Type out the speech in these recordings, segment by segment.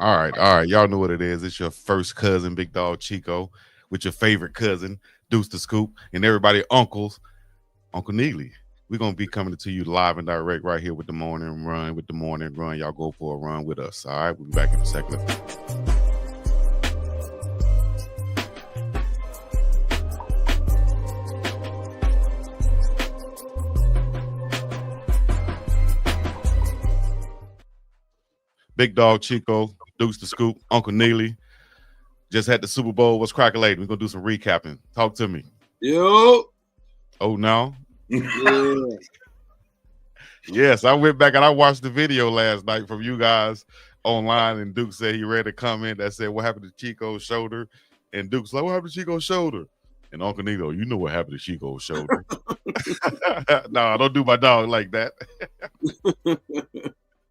All right, all right. Y'all know what it is. It's your first cousin, Big Dog Chico, with your favorite cousin, Deuce the Scoop, and everybody uncles, Uncle Neely. We're gonna be coming to you live and direct right here with the morning run. With the morning run, y'all go for a run with us. All right, we'll be back in a second. Big Dog Chico, Deuce the Scoop, Uncle Neely. Just had the Super Bowl. What's crackling? We're gonna do some recapping. Talk to me. Yo. Oh no. Yeah. Yes, I went back and I watched the video last night from you guys online, and Duke said he read a comment that said, "What happened to Chico's shoulder?" And Duke's like, "What happened to Chico's shoulder?" And Uncle Nito, you know what happened to Chico's shoulder. No, I don't do my dog like that.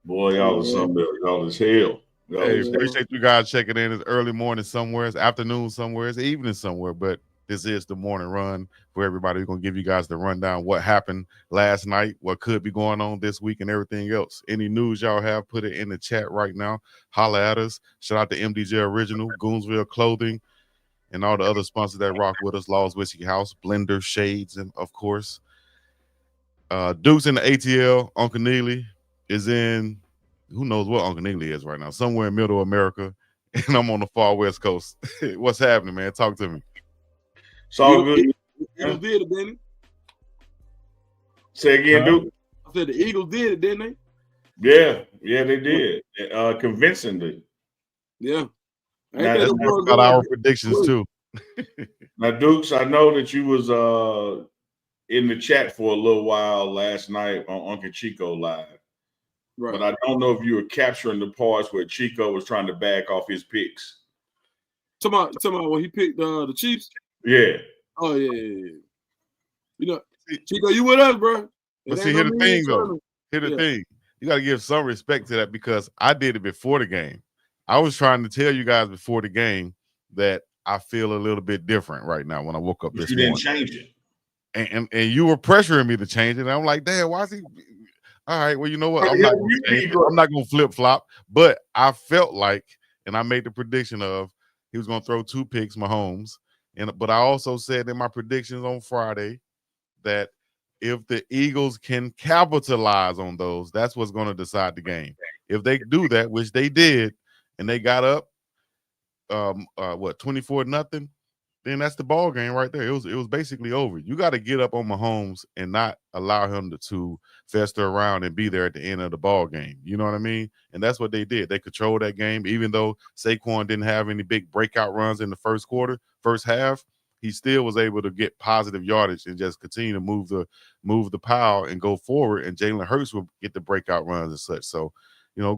Boy, y'all is something else. Y'all is hell. Hey, appreciate you guys checking in. It's early morning somewhere, it's afternoon somewhere, it's evening somewhere, but this is the morning run for everybody. We're going to give you guys the rundown what happened last night, what could be going on this week, and everything else. Any news y'all have, put it in the chat right now. Holla at us. Shout out to MDJ Original, Goonsville Clothing, and all the other sponsors that rock with us. Law's Whiskey House, Blender, Shades, and of course, Duke's in the ATL. Uncle Neely is in, who knows what Uncle Neely is right now, somewhere in middle America, and I'm on the far West Coast. What's happening, man? Talk to me. It's all good. Eagles did it, didn't Say again, Duke. I said the Eagles did it, didn't they? Yeah, they did. Convincingly. Yeah. That's about our predictions too. Now, Dukes, I know that you was in the chat for a little while last night on Uncle Chico Live. Right. But I don't know if you were capturing the parts where Chico was trying to back off his picks. Talking about when he picked the Chiefs? Yeah. Oh, yeah. You know, Chico, you with us, bro. But see, here's the thing, though. Here's the thing. You got to give some respect to that because I did it before the game. I was trying to tell you guys before the game that I feel a little bit different right now when I woke up this morning. You didn't change it. And you were pressuring me to change it. And I'm like, Dad, why is he? All right, well, you know what? I'm not going to flip-flop. But I felt like, and I made the prediction of he was going to throw 2 picks, Mahomes. But I also said in my predictions on Friday that if the Eagles can capitalize on those, that's what's going to decide the game. If they do that, which they did, and they got up, 24-0, then that's the ball game right there. It was basically over. You got to get up on Mahomes and not allow him to fester around and be there at the end of the ball game. You know what I mean? And that's what they did. They controlled that game, even though Saquon didn't have any big breakout runs in the first half. He still was able to get positive yardage and just continue to move the pile and go forward. And Jalen Hurts will get the breakout runs and such. So,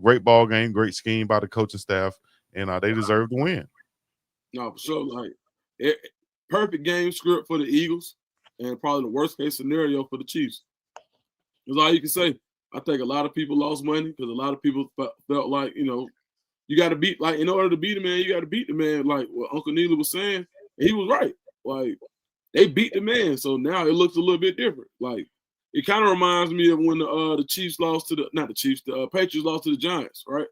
great ball game, great scheme by the coaching staff, and they deserve to win. No, for sure. Like, perfect game script for the Eagles, and probably the worst case scenario for the Chiefs. That's all you can say. I think a lot of people lost money because a lot of people felt like, you got to beat, like, in order to beat the man, you got to beat the man. Like what Uncle Neely was saying, he was right. Like, they beat the man, so now it looks a little bit different. Like, it kind of reminds me of when the Chiefs lost to the Patriots lost to the Giants, right?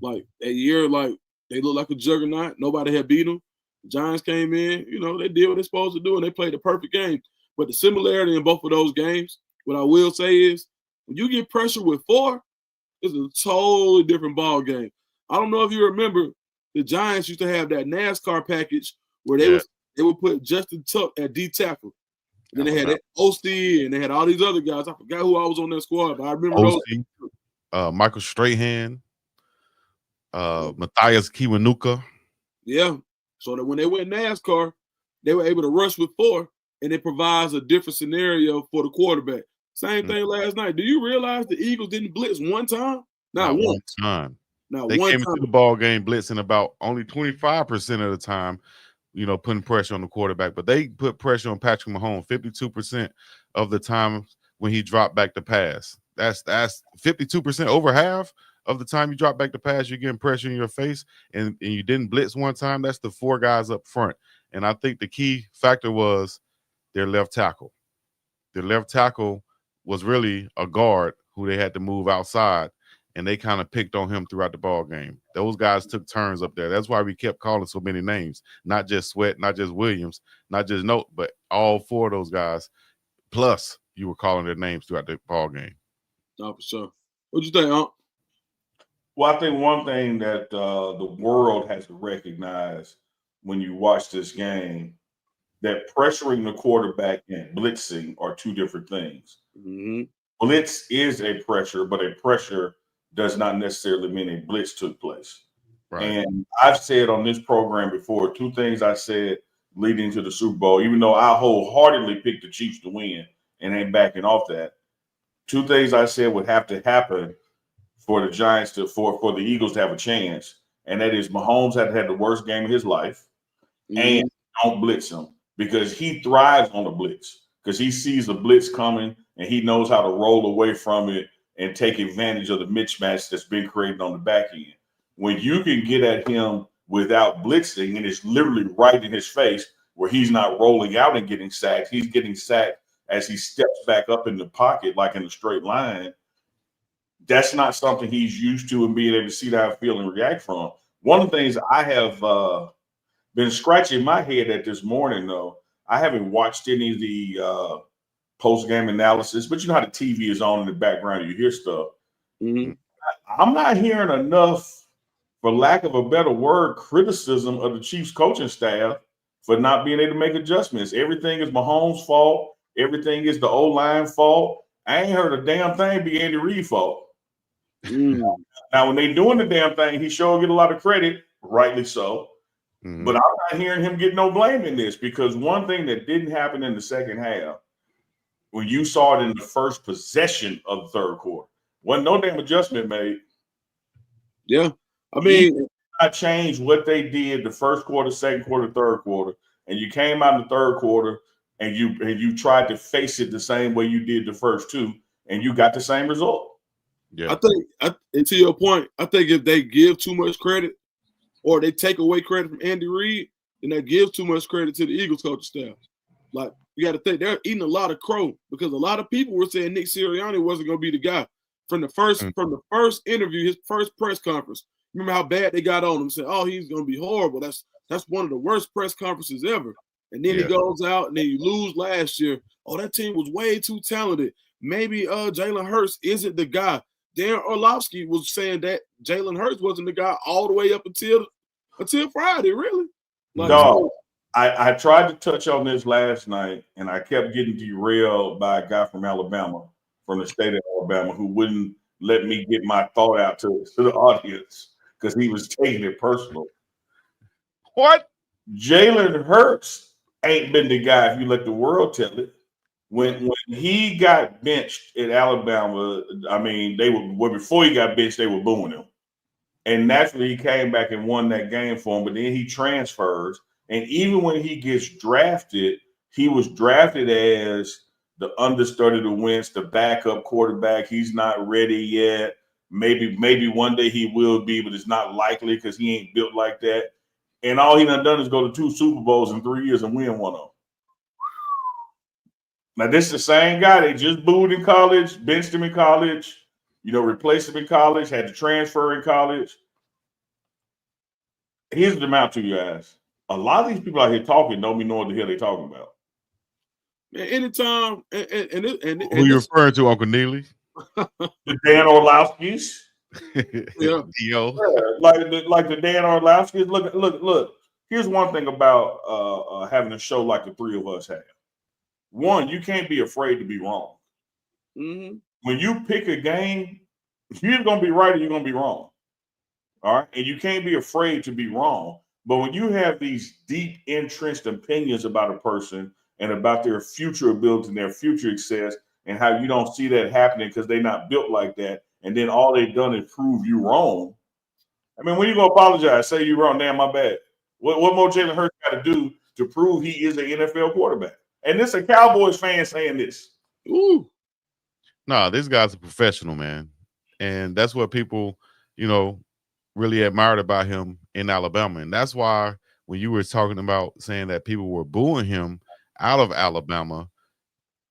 Like, that year, like, they looked like a juggernaut. Nobody had beat them. The Giants came in, they did what they're supposed to do, and they played the perfect game. But the similarity in both of those games, what I will say is, when you get pressure with 4, it's a totally different ball game. I don't know if you remember, the Giants used to have that NASCAR package where they would put Justin Tuck at D tackle. And then they had Osty, and they had all these other guys. I forgot who I was on that squad, but I remember Osty, Michael Strahan, Matthias Kiwanuka. Yeah. So that when they went NASCAR, they were able to rush with 4, and it provides a different scenario for the quarterback. Same thing last night. Do you realize the Eagles didn't blitz one time? Not one time. Not they one came time. into the ball game blitzing about only 25% of the time, putting pressure on the quarterback. But they put pressure on Patrick Mahomes 52% of the time when he dropped back to pass. That's 52%, over half of the time you drop back to pass, you're getting pressure in your face, and you didn't blitz one time. That's the 4 guys up front. And I think the key factor was their left tackle. Their left tackle was really a guard who they had to move outside. and they kind of picked on him throughout the ball game. Those guys took turns up there. That's why we kept calling so many names, not just Sweat, not just Williams, not just Note, but all 4 of those guys. Plus, you were calling their names throughout the ball game. Oh, for sure. What you think, Unc? Well, I think one thing that the world has to recognize when you watch this game, that pressuring the quarterback and blitzing are 2 different things. Mm-hmm. Blitz is a pressure, but a pressure does not necessarily mean a blitz took place. Right. And I've said on this program before, 2 things I said leading to the Super Bowl, even though I wholeheartedly picked the Chiefs to win and ain't backing off that. 2 things I said would have to happen for the Giants for the Eagles to have a chance, and that is Mahomes had the worst game of his life, and don't blitz him, because he thrives on the blitz, because he sees the blitz coming and he knows how to roll away from it and take advantage of the mismatch that's been created on the back end. When you can get at him without blitzing, and it's literally right in his face where he's not rolling out and getting sacked, he's getting sacked as he steps back up in the pocket like in a straight line. That's not something he's used to and being able to see that feel and react from. One of the things I have been scratching my head at this morning, though, I haven't watched any of the post-game analysis, but you know how the TV is on in the background, you hear stuff. Mm-hmm. I'm not hearing enough, for lack of a better word, criticism of the Chiefs coaching staff for not being able to make adjustments. Everything is Mahomes' fault. Everything is the O-line fault. I ain't heard a damn thing be Andy Reid's fault. Now, when they doing the damn thing, he sure get a lot of credit, rightly so. Mm-hmm. But I'm not hearing him get no blame in this, because one thing that didn't happen in the second half, when you saw it in the first possession of the third quarter, wasn't no damn adjustment made. Yeah. I mean, I changed what they did the first quarter, second quarter, third quarter, and you came out in the third quarter and you tried to face it the same way you did the first 2, and you got the same result. Yeah. I think, and to your point, I think if they give too much credit or they take away credit from Andy Reid, then they give too much credit to the Eagles coaching staff. Like, you got to think they're eating a lot of crow, because a lot of people were saying Nick Sirianni wasn't going to be the guy from the first interview, his first press conference. Remember how bad they got on him? Said, "Oh, he's going to be horrible." That's one of the worst press conferences ever. And then he goes out and then you lose last year. Oh, that team was way too talented. Maybe Jalen Hurts isn't the guy. Darren Orlovsky was saying that Jalen Hurts wasn't the guy all the way up until Friday, really. Like, no, I tried to touch on this last night, and I kept getting derailed by a guy from Alabama, from the state of Alabama, who wouldn't let me get my thought out to the audience because he was taking it personal. What? Jalen Hurts ain't been the guy, if you let the world tell it. When he got benched at Alabama, I mean, before he got benched, they were booing him. And naturally, he came back and won that game for him, but then he transfers. And even when he gets drafted, he was drafted as the understudy to Wentz, the backup quarterback. He's not ready yet. Maybe one day he will be, but it's not likely because he ain't built like that. And all he done is go to 2 Super Bowls in 3 years and win one of them. Now, this is the same guy they just booed in college, benched him in college, replaced him in college, had to transfer in college. Here's the amount to you guys. A lot of these people out here talking don't be knowing what the hell they're talking about. Man, anytime, and who you referring to, Uncle Neely? The Dan Orlovskis. Yeah. Like the Dan Orlovskis. Look. Here's one thing about having a show like the 3 of us have. One, you can't be afraid to be wrong. Mm-hmm. When you pick a game, you're going to be right or you're going to be wrong. All right? And you can't be afraid to be wrong. But when you have these deep, entrenched opinions about a person and about their future ability and their future success and how you don't see that happening because they're not built like that, and then all they've done is prove you wrong. I mean, when you going to apologize, say you're wrong, damn, my bad. What more Jalen Hurts got to do to prove he is an NFL quarterback? And this is a Cowboys fan saying this. Ooh. No, this guy's a professional, man. And that's what people, really admired about him in Alabama. And that's why when you were talking about saying that people were booing him out of Alabama,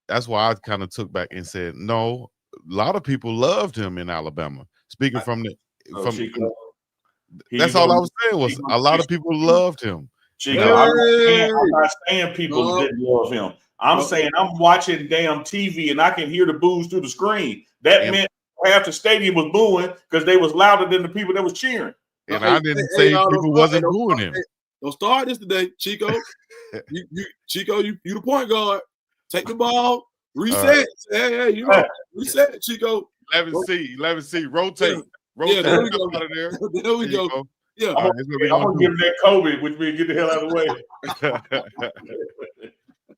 that's why I kind of took back and said, no, lot of people loved him in Alabama. Speaking from Chico, that's all I was saying was a lot of people loved him. Chico, I'm not saying people didn't love him. I'm saying I'm watching damn TV and I can hear the boos through the screen. That meant half the stadium was booing because they was louder than the people that was cheering. And I didn't say people wasn't booing him. Don't start this today, Chico. Chico, you the point guard. Take the ball, reset. Hey, reset, Chico. 11C, rotate. Yeah, there we go. Out of there. There we go. Yeah, I'm gonna give that COVID, which means get the hell out of the way.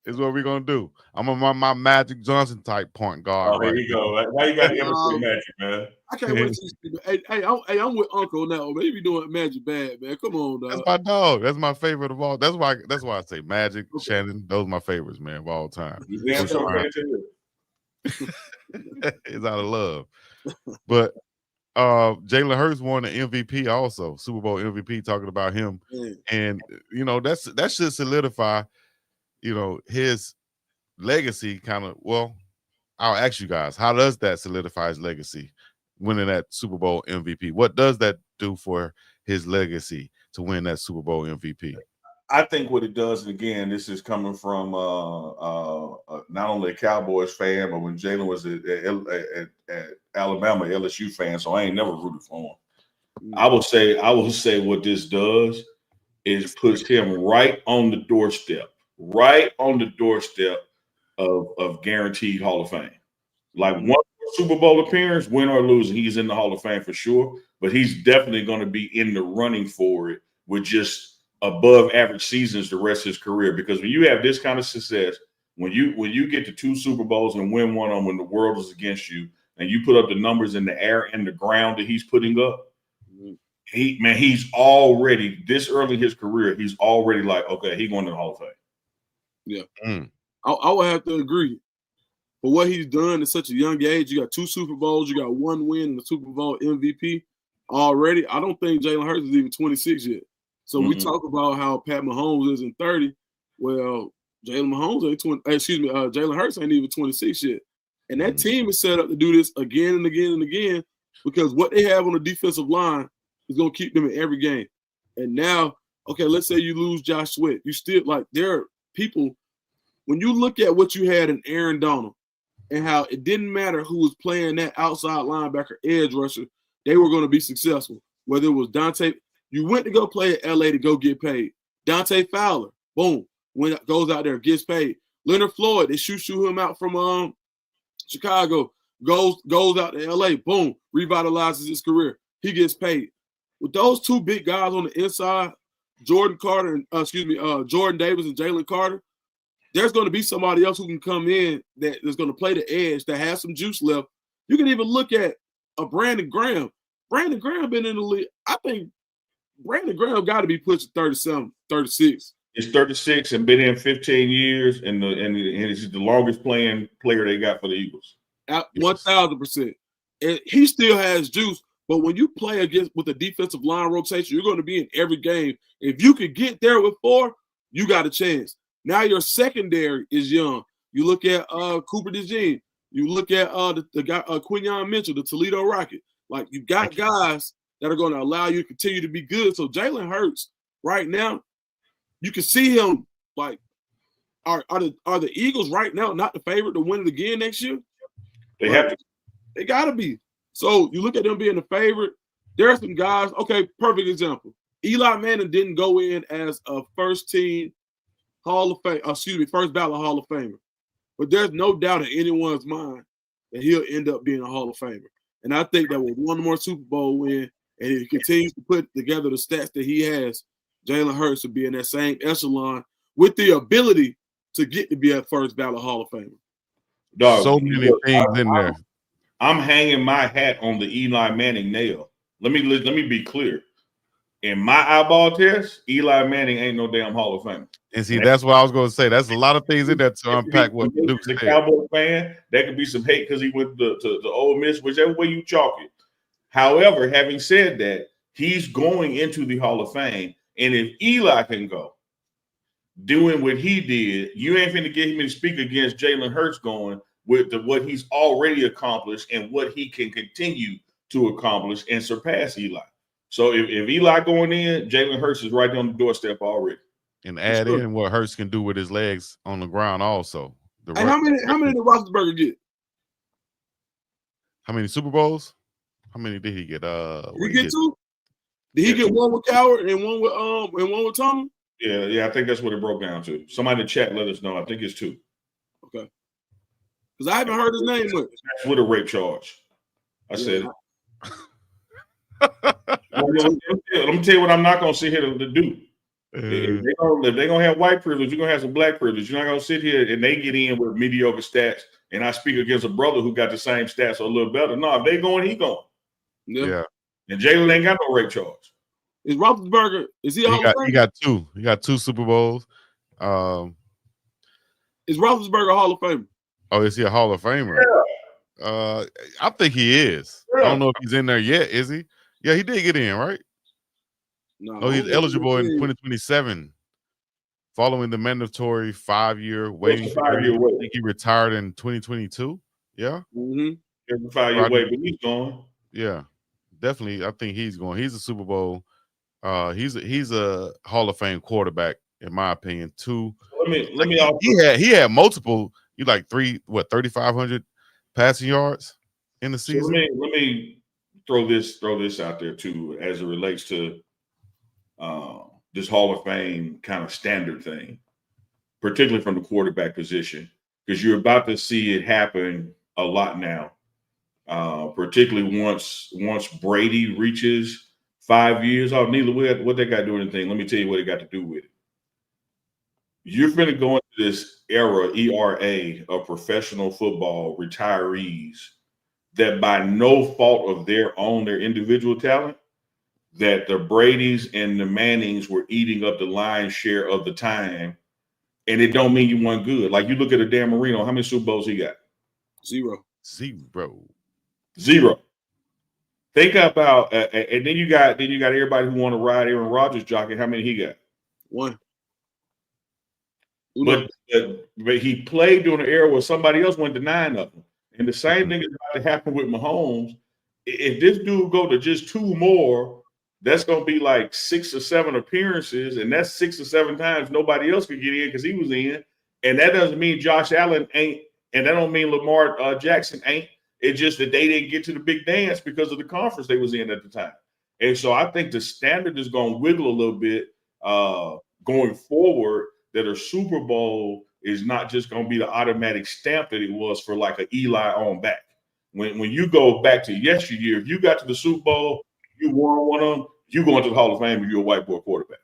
Is what we're gonna do. I'm on my Magic Johnson type point guard. Oh, there you go. Now you got the everything Magic, man. I can't wait to see. Hey, I'm with Uncle now. Maybe doing Magic bad, man. Come on, dog. That's my dog. That's my favorite of all. That's why I say Magic, Shannon. Those are my favorites, man, of all time. It's out of love. But Jalen Hurts won the MVP also, Super Bowl MVP, talking about him. And that should solidify, his legacy kind of. Well, I'll ask you guys, how does that solidify his legacy, winning that Super Bowl MVP? What does that do for his legacy to win that Super Bowl MVP? I think what it does, and again, this is coming from not only a Cowboys fan, but when Jalen was at Alabama, LSU fan, so I ain't never rooted for him. I will say what this does is puts him right on the doorstep of guaranteed Hall of Fame. Like one Super Bowl appearance, win or lose, he's in the Hall of Fame for sure, but he's definitely going to be in the running for it with just above average seasons the rest of his career. Because when you have this kind of success, when you get to 2 Super Bowls and win one on when the world is against you, and you put up the numbers in the air and the ground that he's putting up, he's already this early in his career, he's already like, okay, he's going to the Hall of Fame. Yeah. I would have to agree. For what he's done at such a young age, you got 2 Super Bowls, you got 1 win in the Super Bowl MVP already. I don't think Jalen Hurts is even 26 yet. So we talk about how Pat Mahomes is in 30. Well, Jalen Hurts ain't even 26 yet. And that team is set up to do this again and again and again because what they have on the defensive line is going to keep them in every game. And now, okay, let's say you lose Josh Sweat. You still, like, there are people, when you look at what you had in Aaron Donald and how it didn't matter who was playing that outside linebacker edge rusher, they were going to be successful. Whether it was Dante, you went to go play at LA to go get paid. Dante Fowler, boom, goes out there, gets paid. Leonard Floyd, they shoot him out from Chicago, goes out to LA, boom, revitalizes his career. He gets paid. With those 2 big guys on the inside, Jordan Davis and Jalen Carter, there's going to be somebody else who can come in that is going to play the edge, that has some juice left. You can even look at a Brandon Graham. Brandon Graham been in the league. I think Brandon Graham got to be pushing 37, 36. He's 36 and been in 15 years, and he's the longest playing player they got for the Eagles. 1,000%. And he still has juice, but when you play with a defensive line rotation, you're going to be in every game. If you could get there with 4, you got a chance. Now your secondary is young. You look at Cooper DeJean. You look at the guy Quinyon Mitchell, the Toledo Rocket. Like, you got guys that are going to allow you to continue to be good. So Jalen Hurts right now, you can see him like, are the Eagles right now not the favorite to win it again next year? They have to. They got to be. So you look at them being the favorite. There are some guys. Okay, perfect example. Eli Manning didn't go in as a first ballot Hall of Famer. But there's no doubt in anyone's mind that he'll end up being a Hall of Famer. And I think that with one more Super Bowl win, and he continues to put together the stats that he has, Jalen Hurts will be in that same echelon with the ability to get to be a first ballot Hall of Famer. Dog, so many things in there. I'm hanging my hat on the Eli Manning nail. Let me be clear. In my eyeball test, Eli Manning ain't no damn Hall of Famer. And see, that's what I was going to say. That's a lot of things in there to unpack what Duke said. The Cowboy fan, that could be some hate because he went to Ole Miss, whichever way you chalk it. However, having said that, he's going into the Hall of Fame. And if Eli can go doing what he did, you ain't finna get him to speak against Jalen Hurts going with what he's already accomplished and what he can continue to accomplish and surpass Eli. So if Eli going in, Jalen Hurts is right on the doorstep already. And add in what Hurts can do with his legs on the ground also. And how many did Roethlisberger get? How many Super Bowls? How many did he get? Did he get 2? Did he get one with Coward and one with Tomlin? Yeah, I think that's what it broke down to. Somebody in the chat let us know. I think it's 2. Okay. Because I haven't heard his name much. That's with a rape charge. I said it. Let me tell you what I'm not going to sit here to do. If they're going to have white privilege, you're going to have some black privilege. You're not going to sit here and they get in with mediocre stats and I speak against a brother who got the same stats or a little better. No, if they going, he going. Yeah. And Jalen ain't got no rape charge. Is Roethlisberger, is he he got 2. He got 2 Super Bowls. Is Roethlisberger a Hall of Famer? Oh, is he a Hall of Famer? Yeah. I think he is. Yeah. I don't know if he's in there yet. Is he? Yeah, he did get in, right? No, he's eligible in 2027 following the mandatory 5-year waiting period. I think he retired in 2022. Yeah. Mm-hmm. 5-year wait, but he's going. Yeah, definitely. I think he's going. He's a Super Bowl. He's a Hall of Fame quarterback, in my opinion, too. Let me also, he had multiple, 3,500 passing yards in the season. So let me throw this out there too, as it relates to this Hall of Fame kind of standard thing, particularly from the quarterback position, because you're about to see it happen a lot now, particularly once Brady reaches 5 years. Oh, Neely, what they got to do anything? Let me tell you what it got to do with it. You're going to go into this ERA of professional football retirees that by no fault of their individual talent, that the Bradys and the Mannings were eating up the lion's share of the time, and it don't mean you weren't good. Like you look at a Dan Marino, how many Super Bowls he got? 0. Think about, and then you got everybody who want to ride Aaron Rodgers jockey. How many he got? 1. But he played during an era where somebody else went to 9 of them. And the same thing is about to happen with Mahomes. If this dude go to just 2 more, that's going to be like 6 or 7 appearances. And that's 6 or 7 times nobody else could get in because he was in. And that doesn't mean Josh Allen ain't. And that don't mean Lamar Jackson ain't. It's just that they didn't get to the big dance because of the conference they was in at the time. And so I think the standard is going to wiggle a little bit going forward, that a Super Bowl is not just going to be the automatic stamp that it was for like an Eli on back. When you go back to yesteryear, if you got to the Super Bowl, you won one of them, you going to the Hall of Fame if you're a white boy quarterback.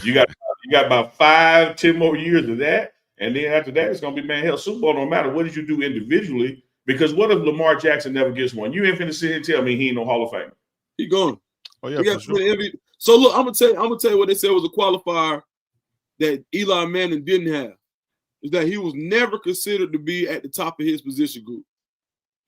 You got about 5-10 more years of that. And then after that, it's going to be, man, hell, Super Bowl no matter what did you do individually. Because what if Lamar Jackson never gets one? You ain't finna sit here and tell me he ain't no Hall of Famer. He going. Oh yeah, for sure. So look, I'm gonna tell you what they said was a qualifier that Eli Manning didn't have. Is that he was never considered to be at the top of his position group.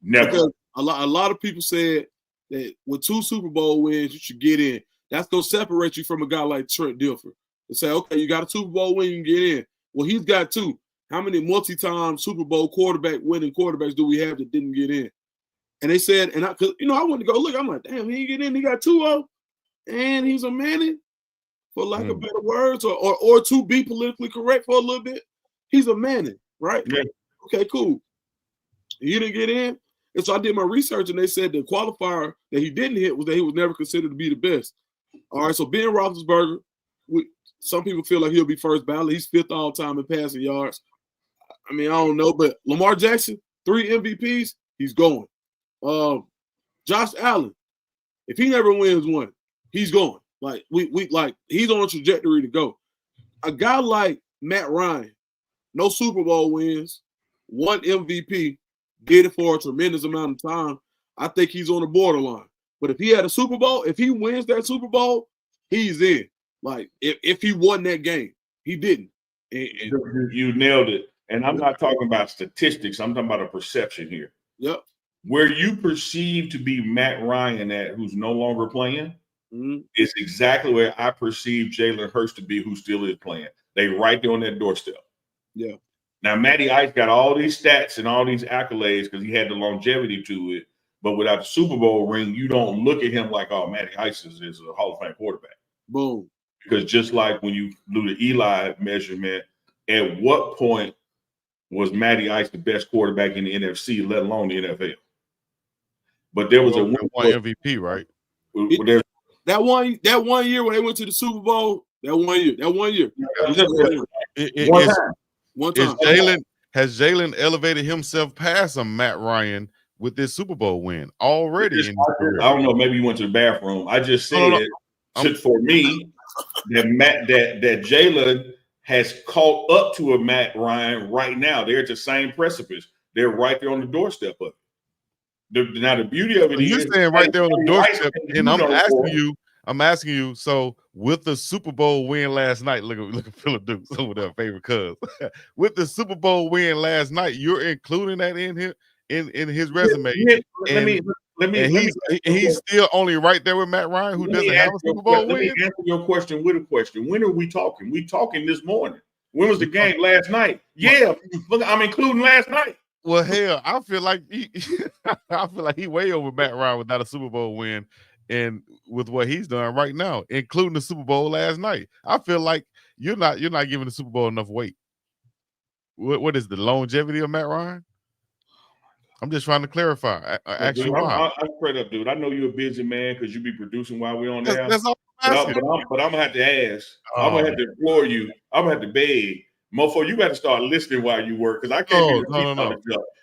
Never. Because a lot of people said that with 2 Super Bowl wins, you should get in. That's gonna separate you from a guy like Trent Dilfer. They say, okay, you got a Super Bowl win, you can get in. Well, he's got 2. How many multi-time Super Bowl winning quarterbacks do we have that didn't get in? And they said, and I went to go look. I'm like, damn, he didn't get in. He got 2-0, and he's a Manning, for lack of better words, or to be politically correct for a little bit. He's a Manning, right? Yeah. Okay, cool. He didn't get in, and so I did my research, and they said the qualifier that he didn't hit was that he was never considered to be the best. All right, so Ben Roethlisberger, some people feel like he'll be first ballot. He's 5th all time in passing yards. I mean, I don't know, but Lamar Jackson, 3 MVPs, he's going. Josh Allen, if he never wins one, he's going. Like he's on a trajectory to go. A guy like Matt Ryan, no Super Bowl wins, 1 MVP, did it for a tremendous amount of time. I think he's on the borderline. But if he had a Super Bowl, if he wins that Super Bowl, he's in. Like if he won that game, he didn't. And you nailed it. And I'm not talking about statistics. I'm talking about a perception here. Yep. Where you perceive to be Matt Ryan at, who's no longer playing, is exactly where I perceive Jalen Hurts to be, who still is playing. They right there on that doorstep. Yeah. Now, Matty Ice got all these stats and all these accolades because he had the longevity to it. But without the Super Bowl ring, you don't look at him like, oh, Matty Ice is a Hall of Fame quarterback. Boom. Because just like when you do the Eli measurement, at what point was Matty Ice the best quarterback in the NFC, let alone the NFL? But there was one MVP, right? That one year when they went to the Super Bowl, that one year. One time. Has Jalen elevated himself past a Matt Ryan with this Super Bowl win already? In his career? I don't know. Maybe you went to the bathroom. I just said for me that Jalen has caught up to a Matt Ryan right now. They're at the same precipice. They're right there on the doorstep of it. Now the beauty of it is you're saying right there on the doorstep, and I'm asking you. So with the Super Bowl win last night, look at Philip Dukes over there, favorite cuz. With the Super Bowl win last night, you're including that in his resume. He's still only right there with Matt Ryan, who doesn't have a Super Bowl win. Let me answer your question with a question. When are we talking? We talking this morning. When was the game last night? Yeah, I'm including last night. Well, hell, I feel like he way over Matt Ryan without a Super Bowl win, and with what he's done right now, including the Super Bowl last night. I feel like you're not giving the Super Bowl enough weight. What is the longevity of Matt Ryan? I'm just trying to clarify. Ask you why. I'm straight up, dude. I know you're a busy man because you be producing while we're on there. That's all I'm asking. But I'm gonna have to ask. I'm gonna have to implore you. I'm gonna have to beg. Mofo, you got to start listening while you work because I can't No.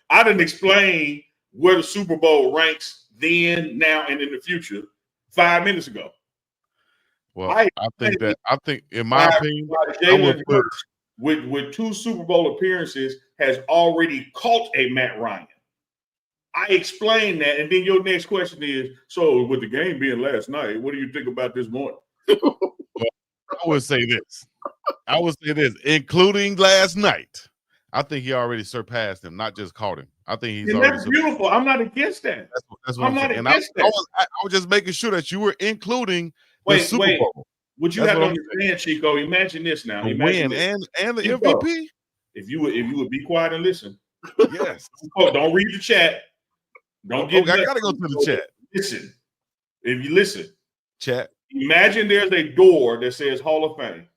I didn't explain where the Super Bowl ranks then, now, and in the future 5 minutes ago. Well, I think in my opinion, Jalen Hurts with 2 Super Bowl appearances has already caught a Matt Ryan. I explained that, and then your next question is: so, with the game being last night, what do you think about this morning? Well, I would say this, including last night. I think he already surpassed him, not just caught him. I think he's already. That's beautiful. I'm not against that. That's what I'm not saying. Against that. I was just making sure that you were including the Super Bowl. What you have to understand, Chico. Imagine this now. Imagine this. And the Chico, MVP. If you would be quiet and listen. Yes. Don't read the chat. Don't get. I gotta go to the chat. Listen. If you listen, chat. Imagine there's a door that says Hall of Fame,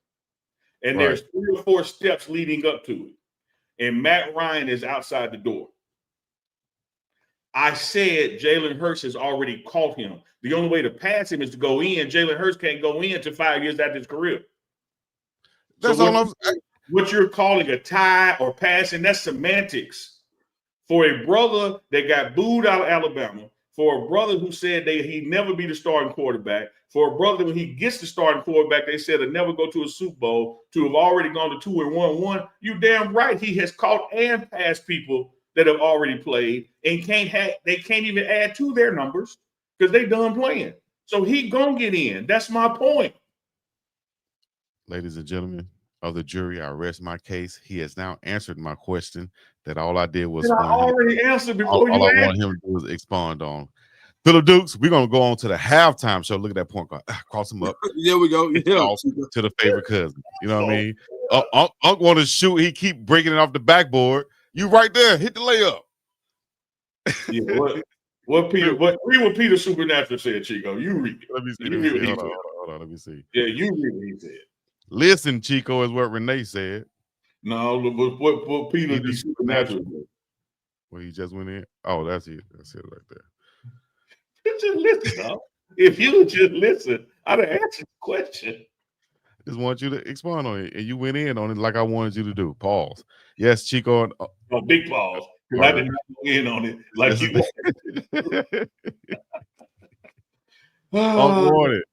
and there's 3 or 4 steps leading up to it, and Matt Ryan is outside the door. I said Jalen Hurts has already caught him. The only way to pass him is to go in. Jalen Hurts can't go in until 5 years after his career. That's what you're calling a tie or passing, that's semantics. For a brother that got booed out of Alabama, for a brother who said he'd never be the starting quarterback, for a brother when he gets the starting quarterback, they said he'll never go to a Super Bowl, to have already gone to 2-1-1, you damn right he has caught and passed people that have already played and they can't even add to their numbers because they done playing. So he gonna get in. That's my point. Ladies and gentlemen of the jury, I rest my case. He has now answered my question that all I did was already answered before all I wanted him to do was expand on. Philip Dukes, we're gonna go on to the halftime show. Look at that point guard. Cross him up. There we go. To the favorite cousin. You know what I mean? Unc want to shoot. He keep breaking it off the backboard. You right there. Hit the layup. Yeah, what Peter Supernatural said, Chico. You read it. Let me see. Hold on. Let me see. Yeah, you read what he said. Listen, Chico, is what Renee said. No, what Peter the Supernatural said. Well, he just went in. Oh, that's it. That's it right there. Just listen, though. If you would just listen, I'd have answered the question. I just want you to expand on it, and you went in on it like I wanted you to do. Pause. Yes, Chico. Big pause. Because I did not go in on it like you wanted. Wanted.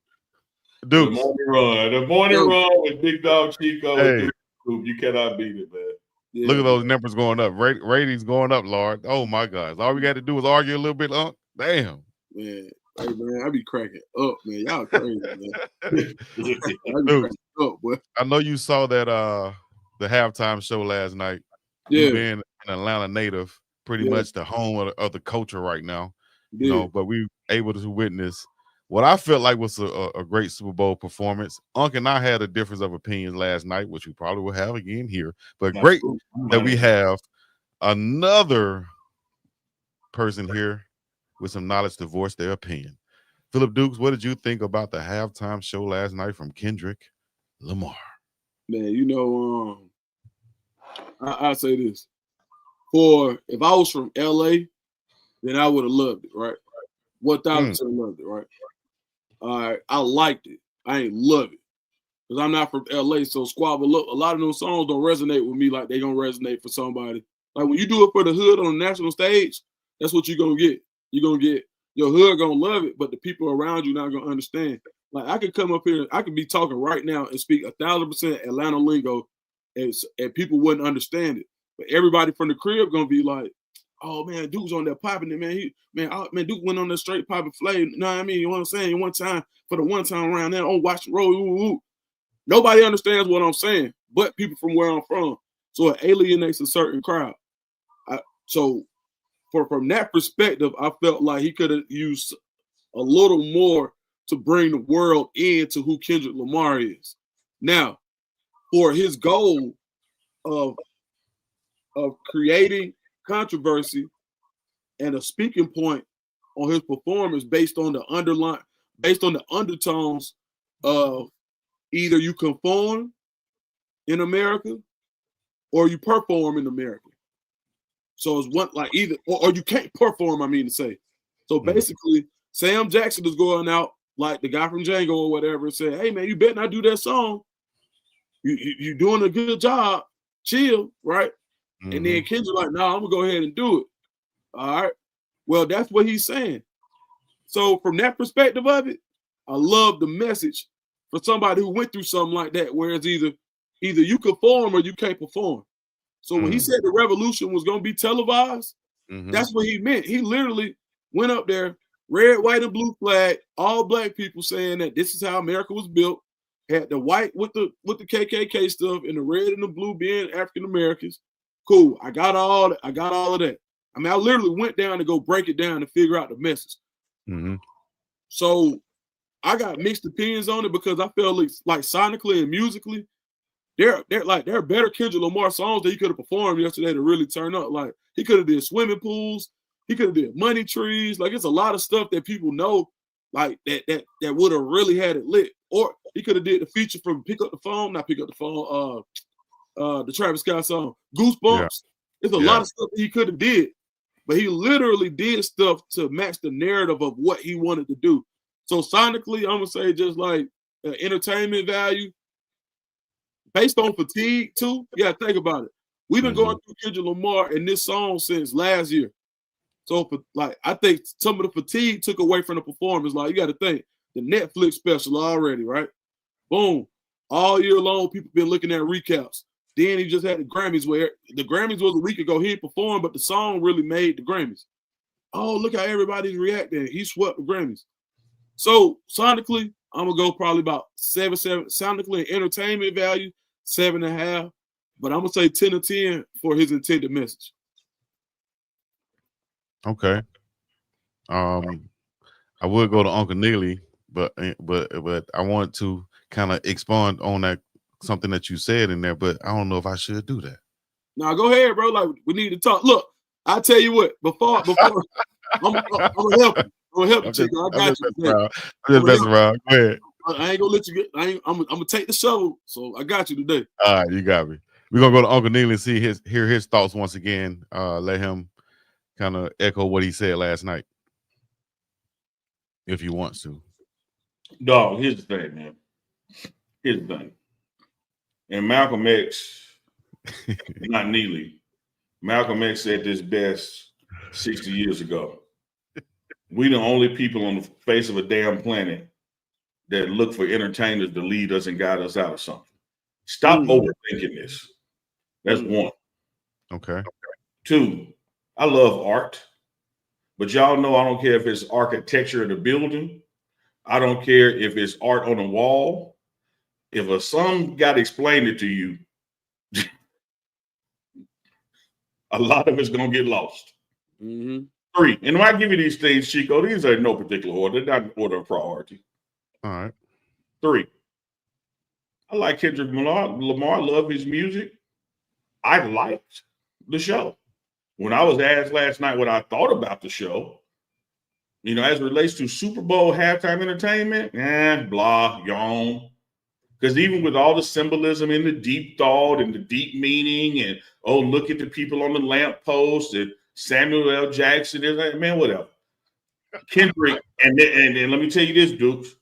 Dukes. The morning run with BiggDogg Chico. Hey. You cannot beat it, man. Yeah. Look at those numbers going up. Ratings going up, Lord. Oh my God. All we got to do is argue a little bit. Damn. Man. Hey man, I be cracking up, man. Y'all crazy, man. Dude, up, boy. I know you saw that the halftime show last night. Yeah. You being an Atlanta native, pretty much the home of the culture right now. You know, but we able to witness what I felt like was a great Super Bowl performance. Unc and I had a difference of opinions last night, which we probably will have again here. But great that we have another person here with some knowledge to voice their opinion. Philip Dukes, what did you think about the halftime show last night from Kendrick Lamar? Man, you know, I say this. If I was from LA, then I would have loved it, right? 1,000% loved it, right? All right, I liked it. I ain't love it because I'm not from LA. So Squabble, look, a lot of those songs don't resonate with me like they gonna resonate for somebody. Like when you do it for the hood on the national stage, that's what you're gonna get. You're gonna get your hood gonna love it, but the people around you not gonna understand. Like I could come up here, I could be talking right now and speak 1,000% Atlanta lingo, and people wouldn't understand it. But everybody from the crib gonna be like, "Oh man, Duke's on there popping it, man. Duke went on there straight popping flame. You know what I mean? You know what I'm saying? One time for the one time around there, oh watch the roll. Ooh, ooh. Nobody understands what I'm saying, but people from where I'm from. So it alienates a certain crowd. So from that perspective, I felt like he could have used a little more to bring the world into who Kendrick Lamar is. Now, for his goal of creating controversy and a speaking point on his performance based on the undertones of either you conform in America or you perform in America. So it's one like either or you can't perform, I mean to say. So basically, Sam Jackson is going out like the guy from Django or whatever and say, "Hey man, you better not do that song. You doing a good job. Chill, right?" And then Kendrick like, "No, I'm gonna go ahead and do it." All right. Well, that's what he's saying. So from that perspective of it, I love the message for somebody who went through something like that, where it's either you conform or you can't perform. So when he said the revolution was going to be televised, that's what he meant. He literally went up there, red, white, and blue flag, all black people saying that this is how America was built. Had the white with the KKK stuff and the red and the blue being African Americans. Cool. I got all of that. I mean, I literally went down to go break it down and figure out the message. So I got mixed opinions on it because I feel like sonically and musically, there are better Kendrick Lamar songs that he could have performed yesterday to really turn up. Like he could have did swimming pools, he could have did money trees. Like it's a lot of stuff that people know, like that would have really had it lit. Or he could have did the feature from the Travis Scott song, Goosebumps. Yeah. There's a lot of stuff that he could have did, but he literally did stuff to match the narrative of what he wanted to do. So sonically, I'm gonna say just like entertainment value, based on fatigue too. Yeah, think about it. We've been going through Kendrick Lamar in this song since last year. So I think some of the fatigue took away from the performance. Like you got to think the Netflix special already, right? Boom. All year long, people been looking at recaps. Then he just had the Grammys where the Grammys was a week ago. He didn't perform, but the song really made the Grammys. Oh, look how everybody's reacting. He swept the Grammys. So sonically, I'm gonna go probably about 7. Sonically and entertainment value, 7.5. But I'm gonna say 10 or 10 for his intended message. Okay. I would go to Uncle Neely, but I want to kind of expand on that something that you said in there, but I don't know if I should do that. Now go ahead, bro. Like we need to talk. Look, I tell you what. Before I'm gonna help you. I'm gonna help you, Chico. I got you. I'm just messing around. Go ahead. I ain't gonna let you get. I'm gonna take the shovel. So I got you today. All right, you got me. We're gonna go to Uncle Neely and hear his thoughts once again. Let him kind of echo what he said last night, if he wants to. Dog, here's the thing, man. Here's the thing. And Malcolm X, not Neely. Malcolm X said this best 60 years ago. We the only people on the face of a damn planet that look for entertainers to lead us and guide us out of something. Stop overthinking this. That's one. Okay. 2, I love art, but y'all know I don't care if it's architecture in the building. I don't care if it's art on the wall. If some got to explain it to you, a lot of it's going to get lost. 3. And when I give you these things, Chico, these are in no particular order. They're not in order of priority. All right. 3. I like Kendrick Lamar. Love his music. I liked the show. When I was asked last night what I thought about the show, you know, as it relates to Super Bowl halftime entertainment, blah, yawn. Because even with all the symbolism and the deep thought and the deep meaning and, oh, look at the people on the lamppost and Samuel L. Jackson, man, whatever. Kendrick, and let me tell you this, Dukes,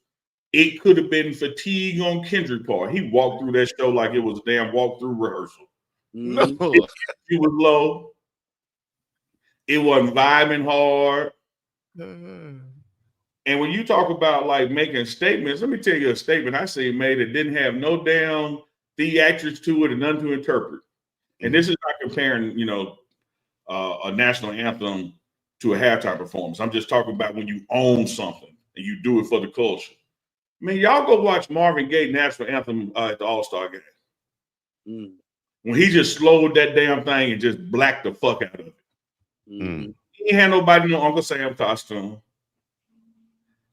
it could have been fatigue on Kendrick's part. He walked through that show like it was a damn walkthrough rehearsal. No. He was low. It wasn't vibing hard. And when you talk about like making statements, let me tell you a statement I say made that didn't have no damn theatrics to it and none to interpret. And this is not comparing, you know, a national anthem to a halftime performance. I'm just talking about when you own something and you do it for the culture. I mean, y'all go watch Marvin Gaye national anthem at the All-Star game. When he just slowed that damn thing and just blacked the fuck out of it. He ain't had nobody in the Uncle Sam costume.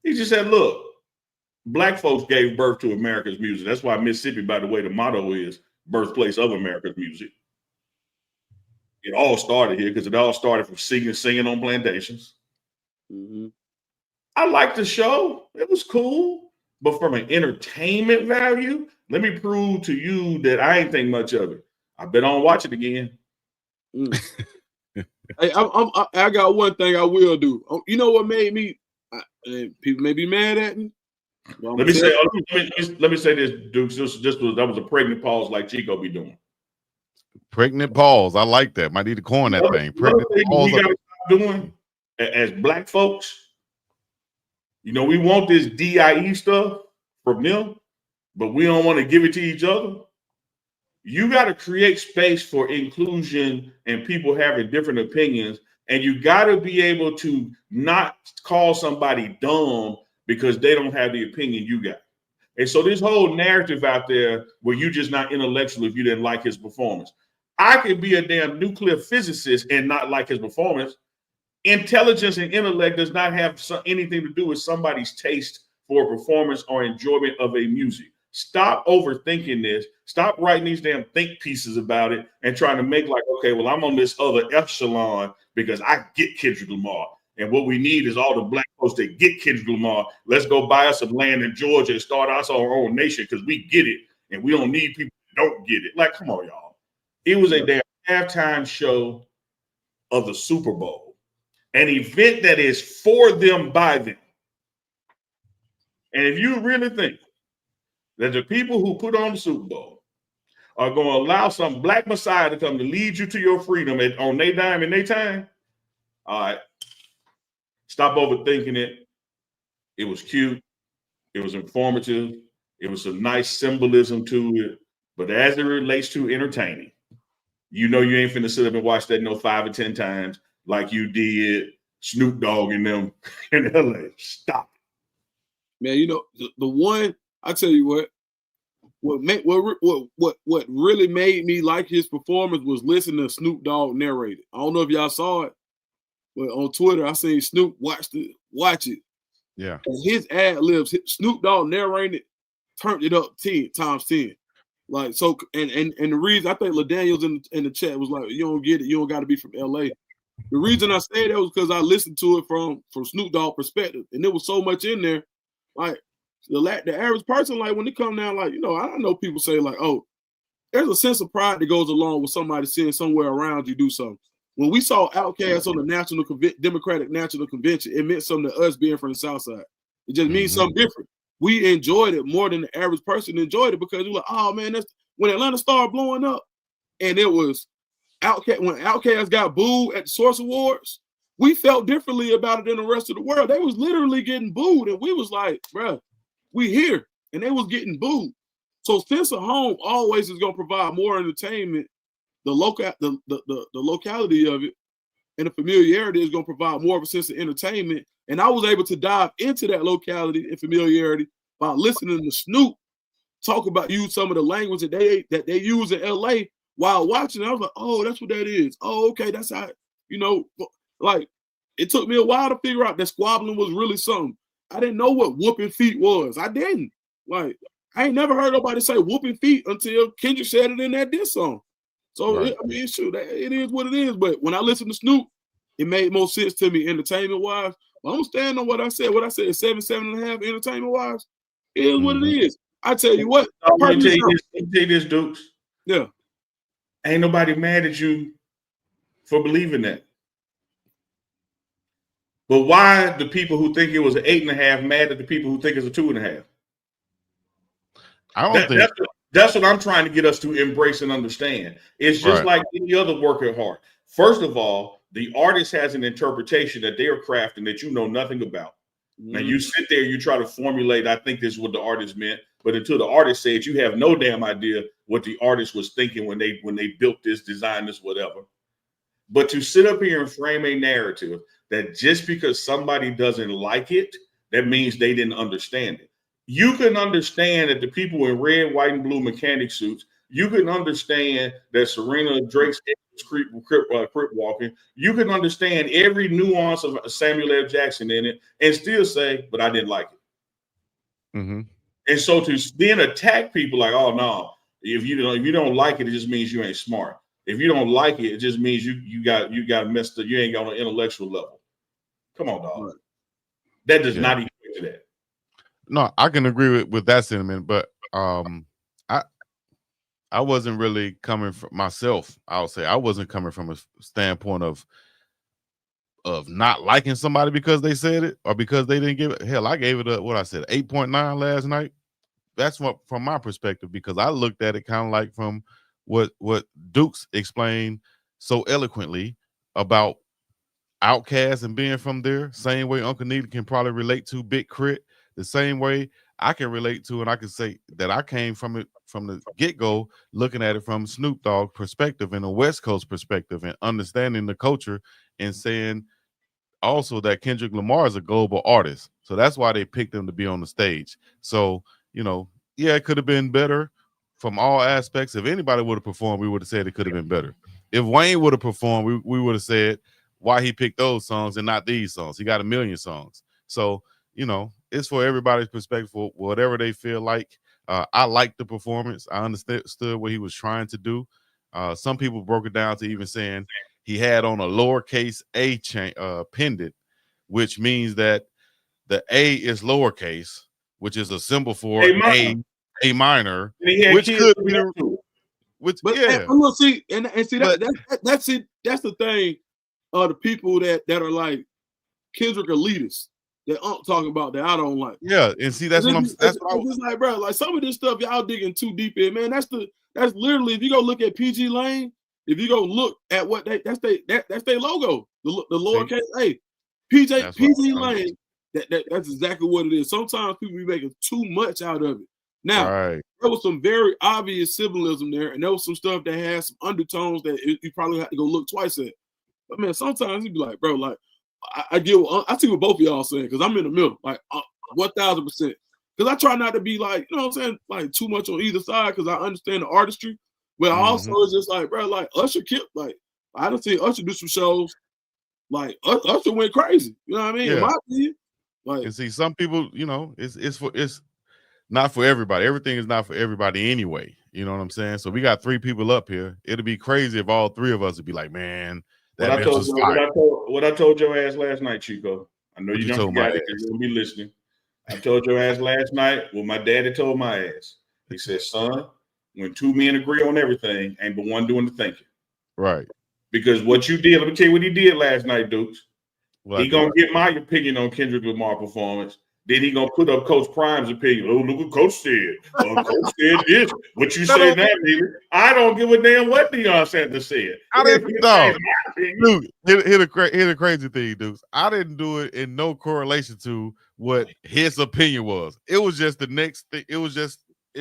He just said, look, black folks gave birth to America's music. That's why Mississippi, by the way, the motto is birthplace of America's music. It all started here because it all started from singing on plantations. I liked the show. It was cool. But from an entertainment value, let me prove to you that I ain't think much of it. I bet I'll watch it again. Hey, I got one thing I will do. You know what made me? People may be mad at me. Let me say this, Dukes. That was a pregnant pause like Chico be doing. Pregnant pause. I like that. Might need to coin that thing. Pregnant pause. We gotta stop doing as black folks. You know, we want this DIE stuff from them, but we don't want to give it to each other. You got to create space for inclusion and people having different opinions. And you got to be able to not call somebody dumb because they don't have the opinion you got. And so this whole narrative out there where you're just not intellectual if you didn't like his performance. I could be a damn nuclear physicist and not like his performance. Intelligence and intellect does not have anything to do with somebody's taste for performance or enjoyment of a music. Stop overthinking this. Stop writing these damn think pieces about it and trying to make like, okay, well, I'm on this other echelon because I get Kendrick Lamar. And what we need is all the black folks that get Kendrick Lamar. Let's go buy us some land in Georgia and start us our own nation because we get it. And we don't need people that don't get it. Like, come on, y'all. It was a damn halftime show of the Super Bowl. An event that is for them, by them. And if you really think that the people who put on the Super Bowl are going to allow some black messiah to come to lead you to your freedom on their dime and their time, all right, stop overthinking it. It was cute. It was informative. It was some nice symbolism to it. But as it relates to entertaining, you know you ain't finna sit up and watch that 5 or 10 times like you did Snoop Dogg and them in LA. Stop. Man, you know, the one, I tell you what really made me like his performance was listening to Snoop Dogg narrate it. I don't know if y'all saw it, but on Twitter, I seen Snoop watch it. Yeah. And his ad libs, Snoop Dogg narrating it, turned it up 10 times 10. Like, so, and the reason I think LaDaniel's in the chat was like, you don't get it, you don't got to be from LA. The reason I say that was because I listened to it from Snoop Dogg perspective, and there was so much in there. Like the average person, like when they come down, like, you know, I know people say like, oh, there's a sense of pride that goes along with somebody seeing somewhere around you do something. When we saw Outkast on the Democratic National Convention, it meant something to us being from the South Side. It just means something different. We enjoyed it more than the average person enjoyed it because we were like, oh man, that's when Atlanta started blowing up, and it was Outkast. When Outkast got booed at the Source Awards, we felt differently about it than the rest of the world. They was literally getting booed, and we was like, bruh, we here, and they was getting booed. So sense of home always is gonna provide more entertainment. The locality of it and the familiarity is gonna provide more of a sense of entertainment. And I was able to dive into that locality and familiarity by listening to Snoop talk about some of the language that they use in LA while watching. I was like, oh, that's what that is. Oh, okay, that's how, you know, like it took me a while to figure out that squabbling was really something. I didn't know what whooping feet was. I didn't. Like, I ain't never heard nobody say whooping feet until Kendrick said it in that diss song. So, Right. I mean, shoot, it is what it is. But when I listened to Snoop, it made more sense to me entertainment-wise. But I'm going to stand on what I said. What I said is 7.5 entertainment-wise. It is what it is. I tell you what. Let me tell you this, Dukes. Yeah. Ain't nobody mad at you for believing that. But why the people who think it was an 8.5 mad at the people who think it's a 2.5? I don't think that's what I'm trying to get us to embrace and understand. It's just like any other work at heart. First of all, the artist has an interpretation that they are crafting that you know nothing about. Now you sit there, you try to formulate, I think this is what the artist meant, but until the artist said, you have no damn idea what the artist was thinking when they built this, designed this, whatever. But to sit up here and frame a narrative that just because somebody doesn't like it, that means they didn't understand it. You can understand that the people in red, white, and blue mechanic suits, you can understand that Serena Drake's crip walking. You can understand every nuance of Samuel L. Jackson in it and still say, but I didn't like it. Mm-hmm. And so to then attack people like, oh no, if you don't like it, it just means you ain't smart. If you don't like it, it just means you got messed up. You ain't got on an intellectual level. Come on, dog. Right. That does not equate to that. No, I can agree with that sentiment, but I wasn't really coming from myself. I'll say I wasn't coming from a standpoint of not liking somebody because they said it or because they didn't give it. Hell, I gave it a 8.9 last night. That's what from my perspective, because I looked at it kind of like from what Dukes explained so eloquently about Outkast and being from there. Same way Uncle Neely can probably relate to Big Crit. The same way I can relate to, and I can say that I came from it from the get-go, looking at it from Snoop Dogg perspective and a West Coast perspective and understanding the culture and saying also that Kendrick Lamar is a global artist. So that's why they picked him to be on the stage. So, it could have been better from all aspects. If anybody would have performed, we would have said it could have been better. If Wayne would have performed, we would have said why he picked those songs and not these songs. He got a million songs. So, it's for everybody's perspective, for whatever they feel like. I liked the performance. I understood what he was trying to do. Some people broke it down to even saying he had on a lowercase a pendant, which means that the A is lowercase, which is a symbol for A minor, which could be look, see, that's it. That's the thing. The people that are like Kendrick elitists that I'm talking about that I don't like. Yeah, and see that's what I'm. That's what I was like, bro. Like some of this stuff y'all digging too deep in, man. That's literally if you go look at PG Lane, if you go look at what that's their logo, the lowercase a. PG Lane. That's exactly what it is. Sometimes people be making too much out of it. Now there was some very obvious symbolism there, and there was some stuff that had some undertones that you probably had to go look twice at. But man, sometimes you'd be like, bro, like I see what both of y'all saying because I'm in the middle, like 1,000%. Because I try not to be like, you know what I'm saying, like too much on either side because I understand the artistry. But I also is just like, bro, like Usher killed, like I don't see Usher do some shows, like Usher went crazy. You know what I mean? Yeah. In my opinion, like, and see, some people, it's not for everybody. Everything is not for everybody anyway. You know what I'm saying? So we got 3 people up here. It'd be crazy if all 3 of us would be like, man. What I told your ass last night, Chico. I know you don't forget it because you're gonna be listening. I told your ass last night what my daddy told my ass. He said, son, when 2 men agree on everything, ain't but one doing the thinking. Right. Because what you did, let me tell you what he did last night, Dukes. He gonna get my opinion on Kendrick Lamar performance. Then he gonna put up Coach Prime's opinion. Oh, look what Coach said. Coach said this. What you say now, Neely? I don't give a damn what Deion Sanders said. I didn't know. Dude, here's the crazy thing, dudes. I didn't do it in no correlation to what his opinion was. It was just the next thing. It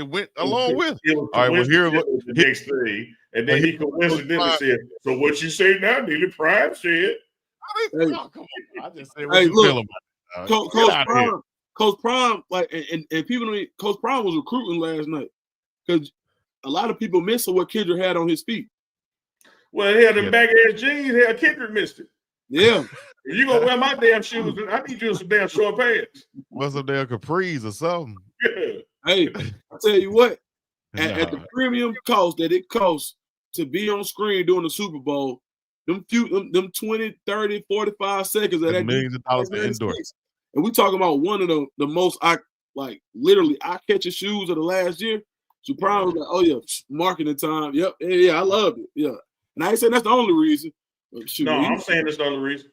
went along with it. All right, well, here was the next thing. And then he coincidentally said, so what you say now, Neely? Prime said. Come on. I just said what you feel about it. Coach Prime, like, and people don't. Coach Prime was recruiting last night because a lot of people missed what Kendrick had on his feet. Well, he had them back ass jeans. Kendrick missed it. Yeah, If you gonna wear my damn shoes, I need you some damn short pants. What's some damn capris or something? Yeah. Hey, I tell you what, at the premium cost that it costs to be on screen during the Super Bowl, them 20, 30, 45 seconds of that millions of dollars for indoor. And we talking about one of the most literally eye-catching shoes of the last year. So Prime was like, oh yeah, marketing time. Yep, yeah, I loved it. Yeah. And I ain't saying that's the only reason. I'm saying that's the only reason.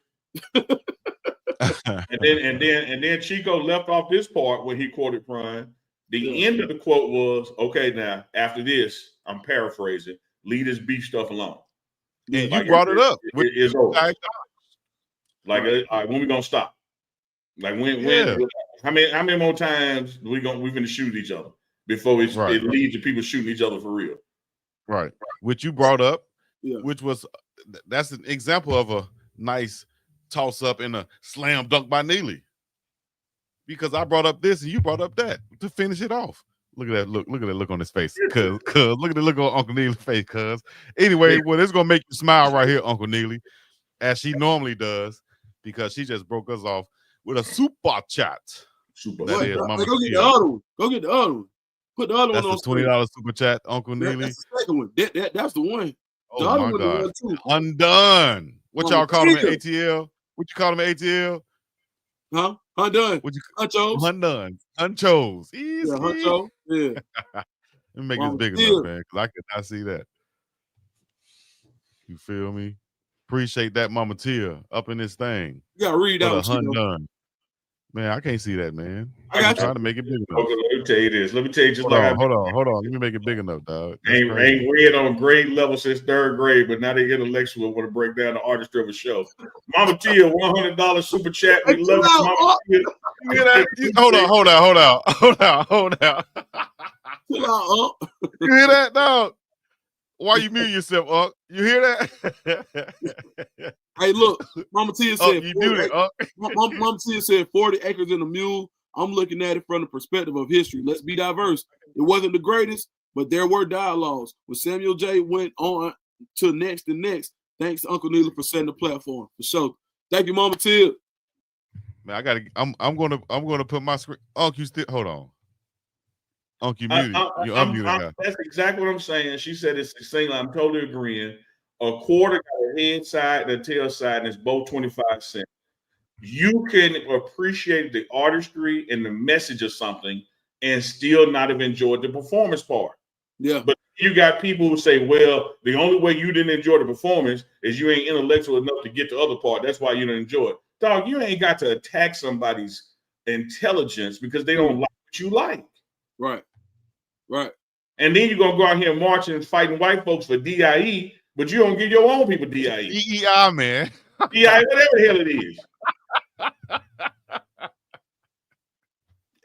and then Chico left off this part when he quoted Prime. The end of the quote was, okay, now after this, I'm paraphrasing, leave this beef stuff alone. And you brought it up. It's over. Like, all right, when we gonna stop? Like when how many more times we gonna shoot each other before it leads to people shooting each other for real? Right. Which you brought up, which was that's an example of a nice toss up and a slam dunk by Neely. Because I brought up this and you brought up that to finish it off. Look at that look. Look at that look on his face. Cuz look at the look on Uncle Neely's face, cuz. Anyway, well, it's gonna make you smile right here, Uncle Neely, as she normally does, because she just broke us off with a super chat. That is Mama go get the other one. Go get the other one. Put the other one on. That's the $20 super chat, Uncle Neely. That's the second one. That's the one. Oh the other my God. Undone. What y'all call him at ATL? What you call him at ATL? Huh? Undone. What you Hunchos? Undone. Hunchos. Easy. Yeah, Huncho. Yeah. Let me make this big enough, man, because I cannot see that. You feel me? Appreciate that, Mama Tia, up in this thing. You gotta read out. Undone. Man, I can't see that, man. I'm trying to make it big enough. Okay, let me tell you this. Let me tell you just hold on. Let me make it big enough, dog. Ain't read on grade level since third grade, but now they intellectual want to break down the artistry of a show. Mama Tia, $100 super chat. We love you, Mama Tia. You hear that? Hold on. You hear that, dog? Why you mute yourself, Unc? You hear that? Hey, look, Mama Tia said, you do it, Mama Tia said 40 acres and a mule. I'm looking at it from the perspective of history. Let's be diverse. It wasn't the greatest, but there were dialogues. When Samuel J. went on to next and next, thanks to Uncle Neely for setting the platform. For sure. Thank you, Mama Tia. Man, I'm gonna put my screen. Unc, you still hold on. Unc, you muted. You unmuted. That's exactly what I'm saying. She said it's the same. I'm totally agreeing. A quarter got a head side and a tail side, and it's both 25 cents. You can appreciate the artistry and the message of something and still not have enjoyed the performance part. Yeah. But you got people who say, well, the only way you didn't enjoy the performance is you ain't intellectual enough to get the other part. That's why you didn't enjoy it. Dog, you ain't got to attack somebody's intelligence because they don't like what you like. Right. And then you're going to go out here marching and fighting white folks for DIE, but you don't give your own people DIE. DEI, man. DIE, whatever the hell it is.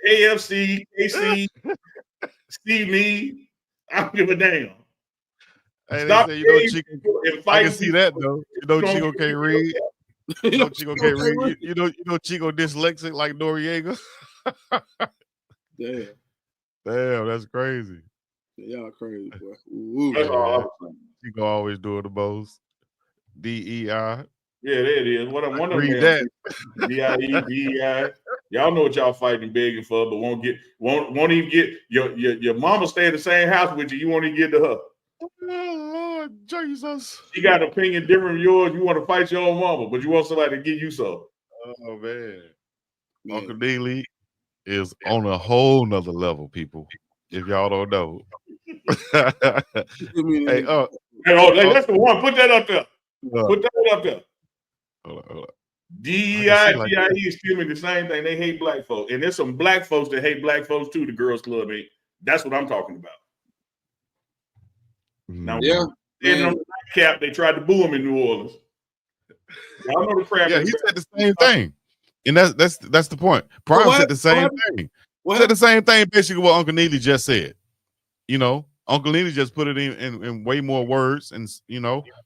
AFC, KC, Steve Meade, I don't give a damn. Hey, stop say, Chico, I can see that though. Chico can't read. Chico can't read. You know Chico dyslexic like Noriega. Damn, that's crazy. Y'all crazy, boy. That's all I'm saying. Chico always doing the most. DEI. Yeah, there it is. What I'm wondering. Read that. DEI. Y'all know what y'all fighting begging for, but won't even get your mama stay in the same house with you. You won't even get to her. Oh, Lord Jesus. She got an opinion different from yours. You want to fight your own mama, but you want somebody to give you some. Oh man. Uncle Neely is on a whole nother level, people. If y'all don't know. Hey, that's the one. Put that up there. Put that up there. Hold on. DEI, DIE is still the same thing. They hate black folks. And there's some black folks that hate black folks too, the girls club ain't. That's what I'm talking about. Now, in on the nightcap, they tried to boo him in New Orleans. Y'all know the crap. Yeah, he said the same thing. And that's the point. Prime said the same thing. Said the same thing basically what Uncle Neely just said. You know, Uncle Neely just put it in way more words, and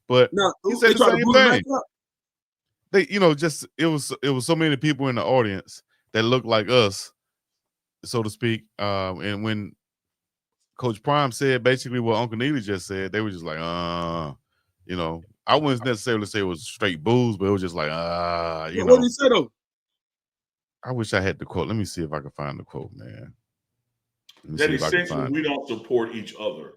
but he said the same thing. They, it was so many people in the audience that looked like us, so to speak. And when Coach Prime said basically what Uncle Neely just said, they were just like, I wouldn't necessarily say it was straight booze, but it was just like, you know. What did he say though? I wish I had the quote. Let me see if I can find the quote, man. That essentially we don't support each other.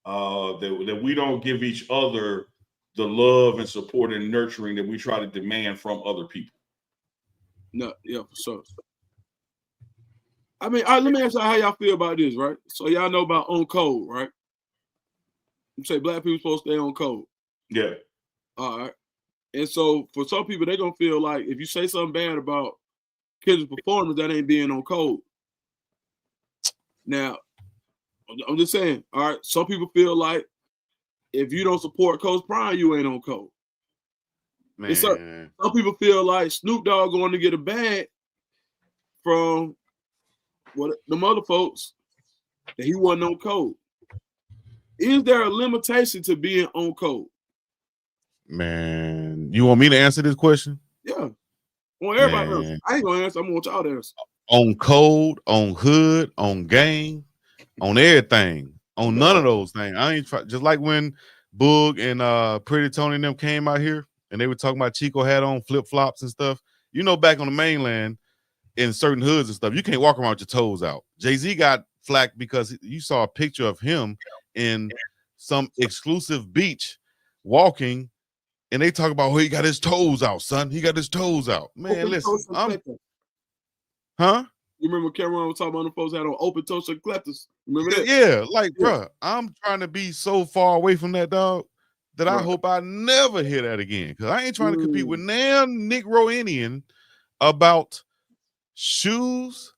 That we don't give each other the love and support and nurturing that we try to demand from other people. No, yeah, for sure. I mean, let me ask y'all how y'all feel about this, right? So y'all know about on code, right? You say black people supposed to stay on code. Yeah. All right. And so for some people, they're gonna feel like if you say something bad about Kendrick's performance, that ain't being on code. Now, I'm just saying, all right, some people feel like if you don't support Coach Prime, you ain't on code. Man. Some people feel like Snoop Dogg going to get a bag from the other folks that he wasn't on code. Is there a limitation to being on code? Man, you want me to answer this question? Yeah. Well, everybody else. I ain't gonna answer. I'm gonna want y'all to answer. On code, on hood, on gang, on everything, on none of those things. I ain't just like when Boog and Pretty Tony and them came out here and they were talking about Chico had on flip-flops and stuff. You know, back on the mainland in certain hoods and stuff, you can't walk around with your toes out. Jay-Z got flack because you saw a picture of him in some exclusive beach walking, and they talk about, oh, he got his toes out, son. He got his toes out. Man, listen. Huh? You remember Cameron was talking about the folks had on open toe collectors? Remember that? Yeah, like, bro, I'm trying to be so far away from that, dog, that I hope I never hear that again. Because I ain't trying to compete with damn Negro Indian about shoes,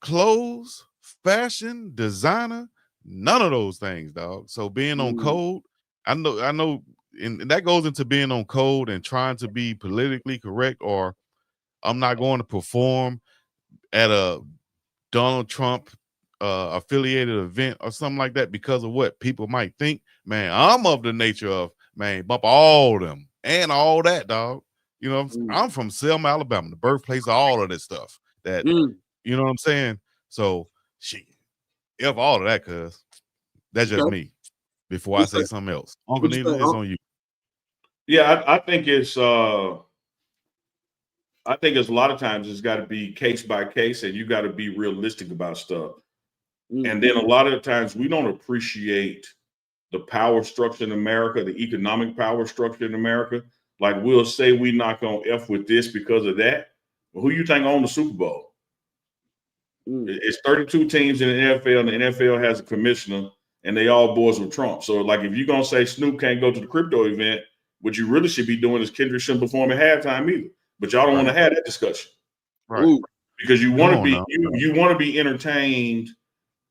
clothes, fashion, designer, none of those things, dog. So being on code, I know, and that goes into being on code and trying to be politically correct, or I'm not going to perform at a Donald Trump affiliated event or something like that because of what people might think. Man, I'm of the nature of, man, bump all them and all that, dog. You know, I'm from Selma, Alabama, the birthplace of all of this stuff. That you know what I'm saying? So shit, if all of that, cuz that's just me. Before I say something else, Uncle Neely, it's on you. Yeah, I think it's a lot of times it's got to be case by case, and you got to be realistic about stuff. And then a lot of the times we don't appreciate the power structure in America, the economic power structure in America. Like we'll say we not gonna F with this because of that. Well, who you think own the Super Bowl? It's 32 teams in the NFL, and the NFL has a commissioner, and they all boys with Trump. So, like, if you're gonna say Snoop can't go to the crypto event, what you really should be doing is Kendrick shouldn't perform at halftime either. But y'all don't want to have that discussion, right? Because you want to be you want to be entertained,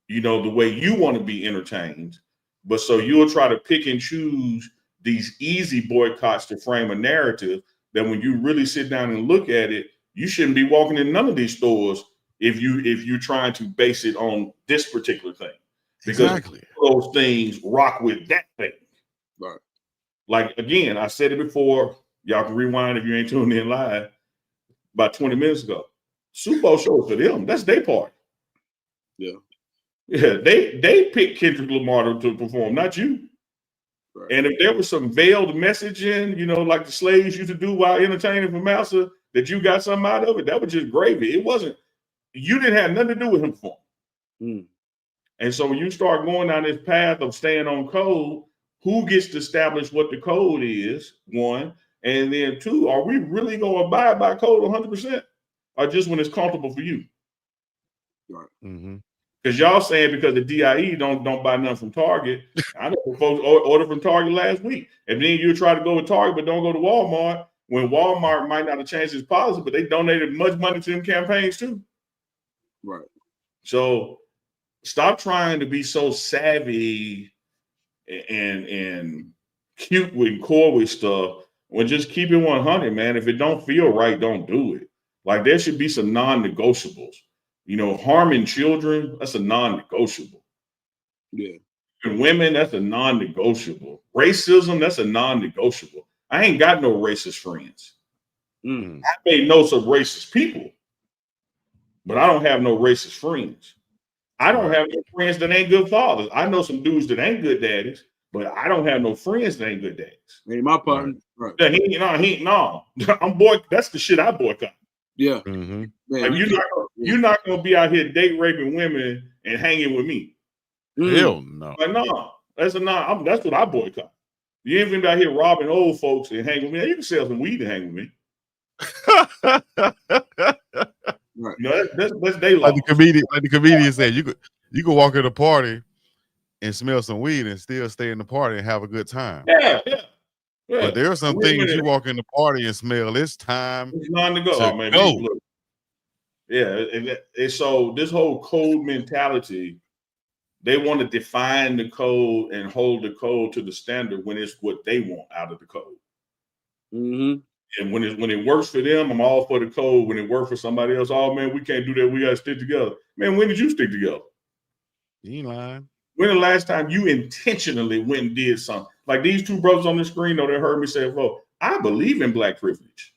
you know, the way you want to be entertained. But so you'll try to pick and choose these easy boycotts to frame a narrative that when you really sit down and look at it, you shouldn't be walking in none of these stores if you're trying to base it on this particular thing. Because those things rock with that thing. Right. Like, again, I said it before. Y'all can rewind if you ain't tuned in live. About 20 minutes ago. Super Bowl show for them. That's their part. Yeah. Yeah, they picked Kendrick Lamar to perform, not you. Right. And if there was some veiled messaging, you know, like the slaves used to do while entertaining for Massa, that you got something out of it, that was just gravy. It wasn't, you didn't have nothing to do with him performing. And so when you start going down this path of staying on code, who gets to establish what the code is, one, and then two, are we really going to abide by code 100%, or just when it's comfortable for you? Right. Because y'all saying because the DIE don't buy nothing from Target. I know folks order from Target last week. And then you try to go with Target, but don't go to Walmart, when Walmart might not have changed its policy, but they donated much money to them campaigns too. Right. So stop trying to be so savvy and cute with core with stuff. When just keep it 100, man. If it don't feel right, don't do it. Like there should be some non-negotiables. You know, harming children, that's a non-negotiable. Yeah. And women, that's a non-negotiable. Racism, that's a non-negotiable. I ain't got no racist friends. I may know some racist people, but I don't have no racist friends. I don't have no friends that ain't good fathers. I know some dudes that ain't good daddies, But I don't have no friends that ain't good dads. Ain't my partner. Right. Yeah, he ain't no. I'm boy. That's the shit I boycott. Yeah. Mm-hmm. Man, like you're not gonna be out here date raping women and hanging with me. Hell no. Like no, that's that's what I boycott. You ain't even out here robbing old folks and hang with me. You can sell some weed and hang with me. Right. You know, that's they like the comedian said, you could walk in a party and smell some weed and still stay in the party and have a good time. Yeah. But there are some things you walk in the party and smell. It's time to go. Oh, man, go. Look. Yeah, and so this whole code mentality, they want to define the code and hold the code to the standard when it's what they want out of the code. Mm-hmm. And when it works for them, I'm all for the code. When it works for somebody else, oh man, we can't do that. We gotta stick together. Man, when did you stick together? You ain't lying. When the last time you intentionally went and did something? Like these two brothers on the screen, they heard me say, "Well, I believe in black privilege.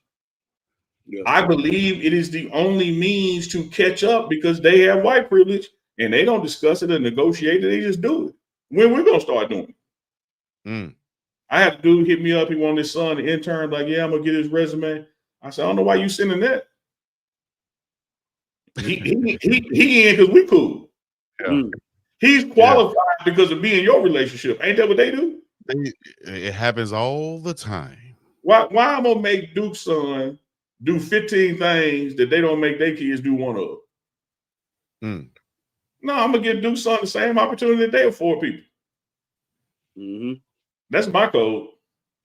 Yeah. I believe it is the only means to catch up because they have white privilege and they don't discuss it and negotiate it. They just do it. When we're gonna start doing it?" I had a dude hit me up. He wanted his son, the intern, like, yeah, I'm gonna get his resume. I said, I don't know why you sending that. He in because we cool. Yeah. He's qualified because of being in your relationship. Ain't that what they do? It happens all the time. Why I'm gonna make Duke's son do 15 things that they don't make their kids do one of? No, I'm gonna give Duke's son the same opportunity that they afford people. Mm-hmm. That's my code.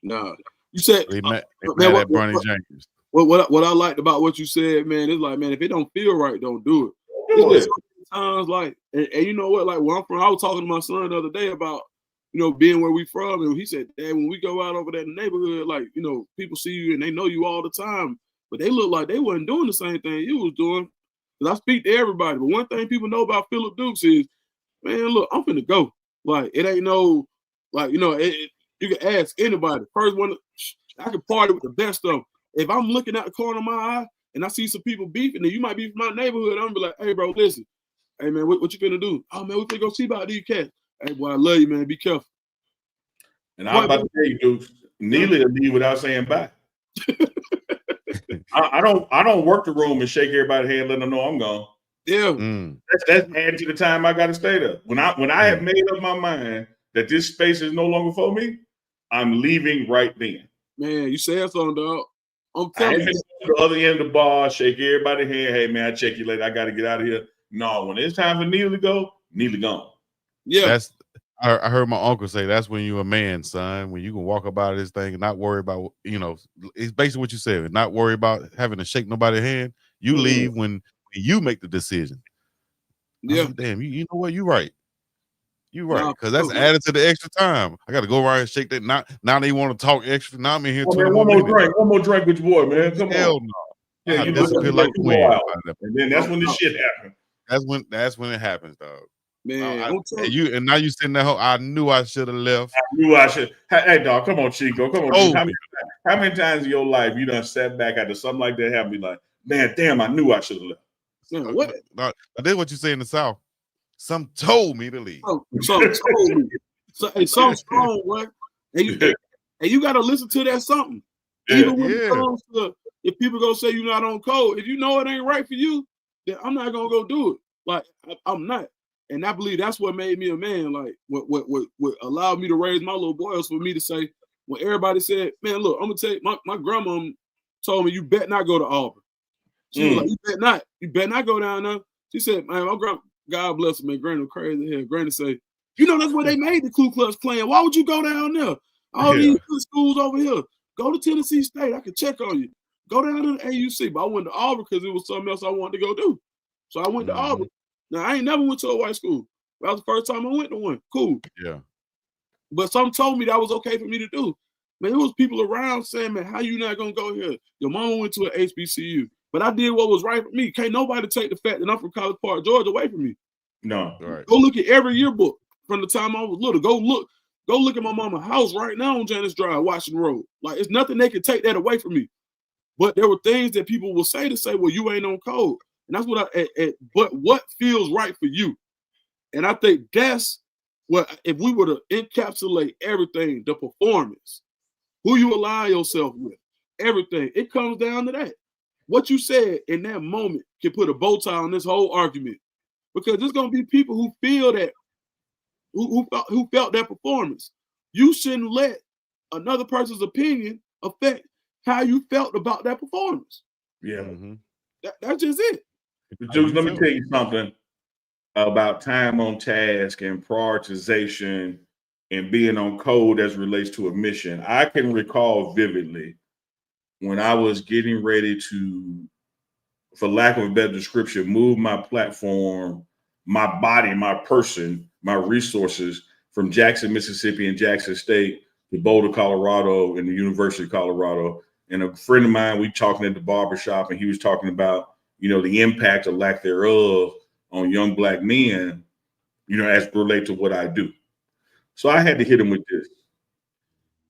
No, you said they mad at Bronny James. What I liked about what you said, man, is like, man, if it don't feel right, don't do it. Do it. Sometimes, like, and you know what, like, where I'm from, I was talking to my son the other day about, you know, being where we from, and he said, Dad, when we go out over there in the neighborhood, like, you know, people see you and they know you all the time, but they look like they wasn't doing the same thing you was doing. Because I speak to everybody, but one thing people know about Phillip Dukes is, man, look, I'm finna go. Like, it ain't no, like, you know, you can ask anybody. First one, I can party with the best of them. If I'm looking out the corner of my eye and I see some people beefing, then you might be from my neighborhood. I'm gonna be like, hey, bro, listen. Hey, man, what you finna do? Oh, man, we finna go see about these cats. Hey, boy, I love you, man. Be careful. And I'm about to tell you, dude, Neely will leave without saying bye. I don't work the room and shake everybody's hand, let them know I'm gone. Yeah. That's adding to the time I gotta stay there. When I have made up my mind that this space is no longer for me, I'm leaving right then. Man, you said something, dog. I'm telling you. To the other end of the bar, shake everybody's hand. Hey, man, I'll check you later. I got to get out of here. No, when it's time for Neely to go, Neely gone. Yeah. I heard my uncle say that's when you're a man, son, when you can walk about this thing and not worry about, you know, it's basically what you said, not worry about having to shake nobody's hand. You leave when you make the decision. Yeah. Like, damn, you know what? You're right. You're right, because that's added to the extra time. I got to go around and shake that. Now they want to talk extra. Now I'm in here. One more drink with your boy, man. Come Hell on. No. Yeah, you disappear like the wind. And then that's when this shit happens. That's when it happens, dog. Man, and now you sitting there. I knew I should have left. I knew I should. Hey, dog, come on, Chico. Come on. How many times in your life you done sat back after something like that happened? Be like, man, damn, I knew I should have left. Man, what? I did what you say in the South. Some told me to leave. Some told me. Something strong, what? And you got to listen to that something. Even when it comes to, if people go say you're not on code, if you know it ain't right for you, then I'm not gonna go do it. Like I'm not. And I believe that's what made me a man. Like what allowed me to raise my little boys for me to say, when everybody said, man, look, I'm gonna tell you, my grandma told me you better not go to Auburn. She was like, you better not go down there. She said, man, my grandma, God bless her, man. Granny was crazy here. Granny say, you know, that's where they made the Ku Klux Klan. Why would you go down there? All these good schools over here. Go to Tennessee State. I can check on you. Go down to the AUC. But I went to Auburn because it was something else I wanted to go do. So I went to Auburn. Now, I ain't never went to a white school. That was the first time I went to one. Cool. Yeah. But some told me that was okay for me to do. Man, there was people around saying, man, how you not going to go here? Your mama went to an HBCU. But I did what was right for me. Can't nobody take the fact that I'm from College Park, Georgia, away from me. No. Right. Go look at every yearbook from the time I was little. Go look at my mama's house right now on Janice Drive, Washington Road. Like, it's nothing they can take that away from me. But there were things that people will say, well, you ain't on code. And that's what but what feels right for you? And I think that's Well, if we were to encapsulate everything, the performance, who you align yourself with, everything, it comes down to that. What you said in that moment can put a bow tie on this whole argument, because there's gonna be people who feel that, who felt that performance. You shouldn't let another person's opinion affect how you felt about that performance. Yeah, that's just it. Dude, let me tell you something about time on task and prioritization and being on code as it relates to a mission. I can recall vividly when I was getting ready to, for lack of a better description, move my platform, my body, my person, my resources from Jackson, Mississippi and Jackson State to Boulder, Colorado and the University of Colorado. And a friend of mine, we talking at the barbershop, and he was talking about, the impact or lack thereof on young Black men, as related to what I do. So I had to hit him with this.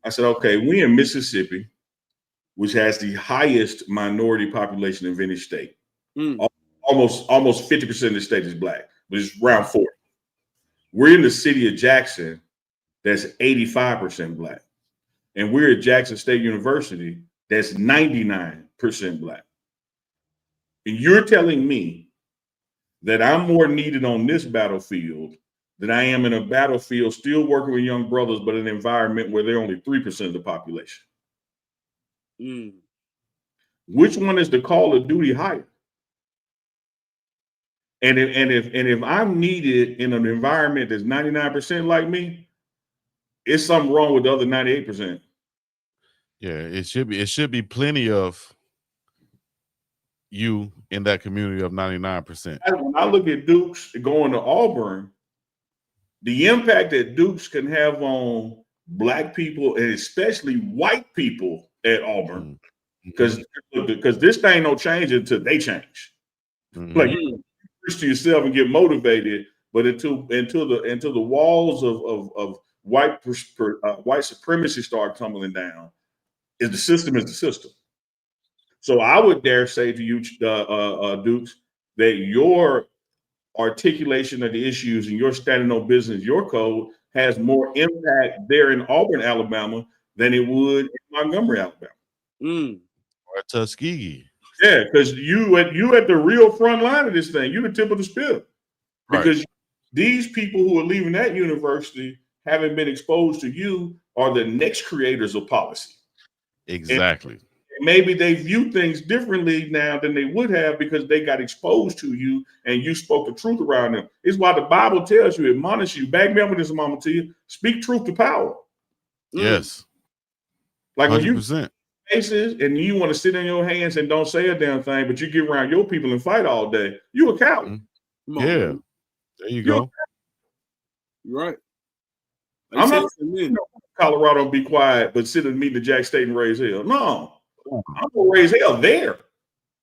I said, okay, we in Mississippi, which has the highest minority population of any state. Almost 50% of the state is Black, but it's around 40. We're in the city of Jackson, that's 85% Black. And we're at Jackson State University, that's 99% Black. And you're telling me that I'm more needed on this battlefield than I am in a battlefield still working with young brothers, but in an environment where they're only 3% of the population. Which one is the call of duty higher? And if I'm needed in an environment that's 99% like me, it's something wrong with the other 98%. Yeah, it should be plenty of you in that community of 99%. When I look at Dukes going to Auburn, the impact that Dukes can have on Black people and especially white people at Auburn, because this thing don't change until they change. Like you preach to yourself and get motivated, but until the walls of white supremacy start tumbling down, the system is the system. So I would dare say to you, Dukes, that your articulation of the issues and your standing on business, your code has more impact there in Auburn, Alabama, than it would in Montgomery, Alabama. Or Tuskegee. Yeah, because you at the real front line of this thing. You're the tip of the spear. Because these people who are leaving that university, having been exposed to you, are the next creators of policy. Exactly. And maybe they view things differently now than they would have because they got exposed to you and you spoke the truth around them. It's why the Bible tells you, admonish you, back me up with this, mama, to you, speak truth to power. Yes. Like 100%. when you faces and you want to sit in your hands and don't say a damn thing, but you get around your people and fight all day, you a coward. Yeah. There you go. You're right. I'm not Colorado and be quiet, but sit and meet the Jack State and raise hell. No, I'm gonna raise hell there.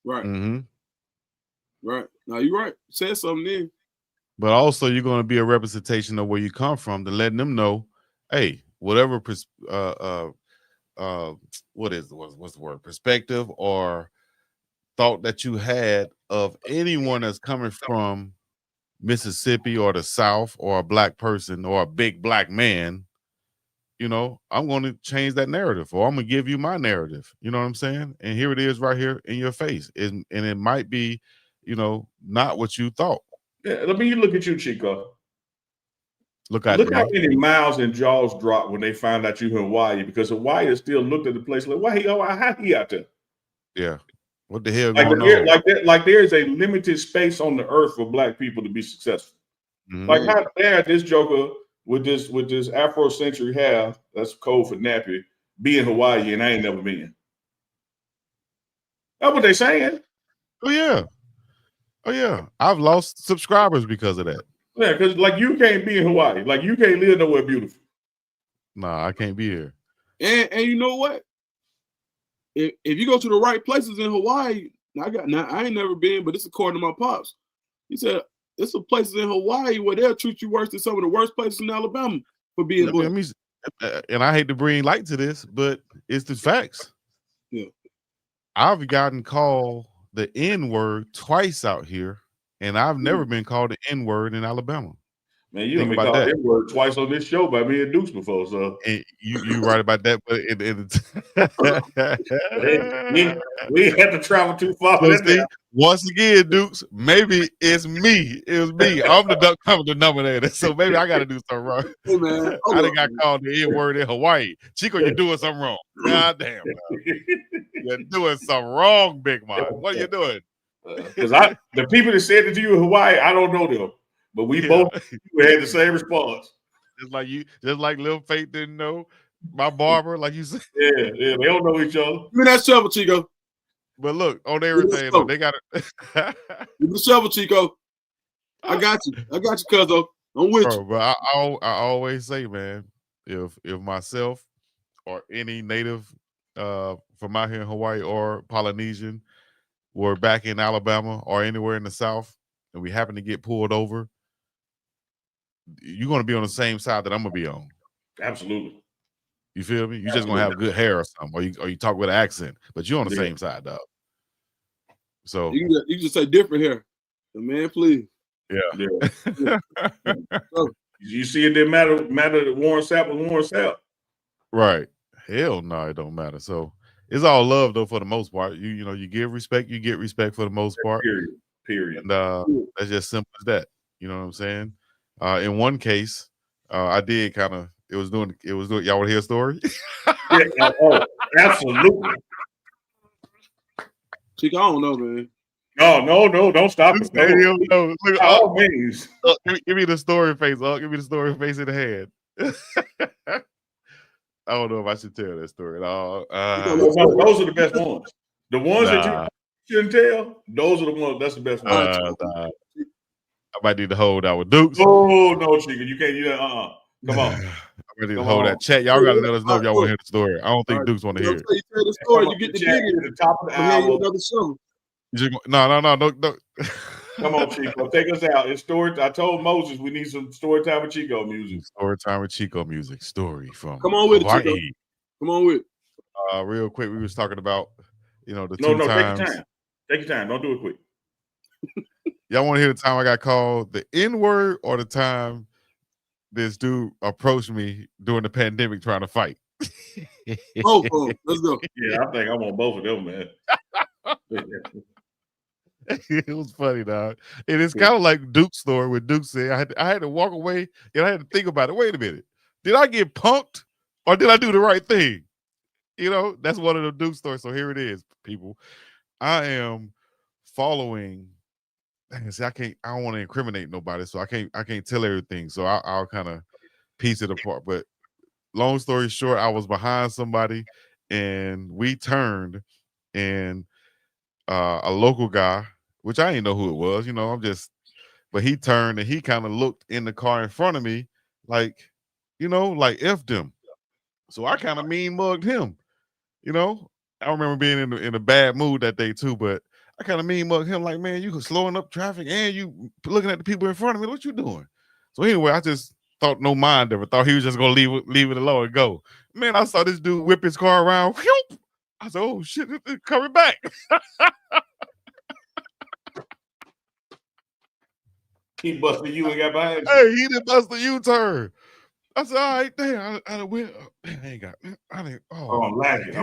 Right. Right. Now you're right. Say something then. But also you're going to be a representation of where you come from, to letting them know, hey, whatever what's the word? Perspective or thought that you had of anyone that's coming from Mississippi or the South or a Black person or a big Black man, I'm going to change that narrative, or I'm going to give you my narrative. You know what I'm saying? And here it is right here in your face. And it might be, not what you thought. Yeah, let me look at you, Chico. Look how many miles and jaws dropped when they found out you in Hawaii, because Hawaii still looked at the place like, how he out there? Yeah. What the hell going on? Like there is a limited space on the earth for Black people to be successful. Like how dare this joker with this Afrocentric hair, that's code for nappy, be in Hawaii and I ain't never been. That's what they saying. Oh yeah. I've lost subscribers because of that. Yeah, because like you can't be in Hawaii. Like you can't live nowhere beautiful. Nah, I can't be here. And you know what? If you go to the right places in Hawaii, I ain't never been, but it's according to my pops. He said there's some places in Hawaii where they'll treat you worse than some of the worst places in Alabama for being Black. And I hate to bring light to this, but it's the facts. Yeah. I've gotten called the N-word twice out here, and I've never been called the N-word in Alabama. Man, you done been called that word twice on this show by me and Dukes before, so and you right about that, but we ain't have to travel too far. So see, once again, Dukes, maybe it's me. It was me. I'm the common denominator, so maybe I got to do something wrong. Hey man, I done got called the N word in Hawaii. Chico, you're doing something wrong. God damn, you're doing something wrong, Big Man. What are you doing? Because the people that said it to you in Hawaii, I don't know them, but we both had the same response. Just like Lil Faith didn't know my barber, like you said. Yeah, they don't know each other. Give me that shovel, Chico. But look, on everything, though, they got it. Give me the shovel, Chico. I got you, cuzzo. I'm with you. But I always say, man, if myself or any native from out here in Hawaii or Polynesian were back in Alabama or anywhere in the South, and we happen to get pulled over, you're going to be on the same side that I'm going to be on. Absolutely. You feel me? You're just going to have good hair or something, or you talk with an accent, but you're on the same side, dog. So you can just say different hair. Man, please. Yeah. You see, it didn't matter that Warren Sapp was Warren Sapp. Right. Hell no, it don't matter. So it's all love though for the most part. You know, you give respect, you get respect for the most part. Period. And that's just simple as that. You know what I'm saying? In one case, I did kind of it was doing y'all want to hear a story? Yeah, absolutely. Chico, I don't know, man. No, don't stop it. No. Look, all means. Give me the story face. Give me the story face in the head. I don't know if I should tell that story at all. Those are the best ones. The ones that you shouldn't tell, those are the ones. That's the best ones. I might need to hold out with Dukes. Oh no, Chico, you can't. Come on. I need to hold that chat. Y'all gotta let us know if y'all want to hear the story. I don't think Dukes want to hear it. You tell the story, you get the digging at the top of the hour. No. Come on, Chico, take us out. It's story. I told Moses we need some story time with Chico music. Story time with Chico music. Story from Come on with Hawaii. it, Chico. Come on with it. Real quick, we was talking about the two times. Take your time. Don't do it quick. Y'all want to hear the time I got called the N-word or the time this dude approached me during the pandemic trying to fight? Oh, let's go. Yeah, I think I want both of them, man. It was funny, dog. And it's kind of like Duke's story where Duke said I had to walk away and I had to think about it. Wait a minute. Did I get punked or did I do the right thing? That's one of the Duke stories. So here it is, people. I am following. See, I don't want to incriminate nobody, so I can't tell everything. So I'll kind of piece it apart. But long story short, I was behind somebody and we turned and a local guy, which I didn't know who it was, but he turned and he kind of looked in the car in front of me like F them. So I kind of mean mugged him, I remember being in a bad mood that day too, but I kind of mean mugged him like, man, you slowing up traffic and you looking at the people in front of me. What you doing? So anyway, I just thought no mind of it. Thought he was just gonna leave it alone and go. Man, I saw this dude whip his car around. I said, oh shit, it's coming back. He busted you and got behind you. Hey, he didn't bust the U-turn. I said, all right, damn, I went. I'm lacking.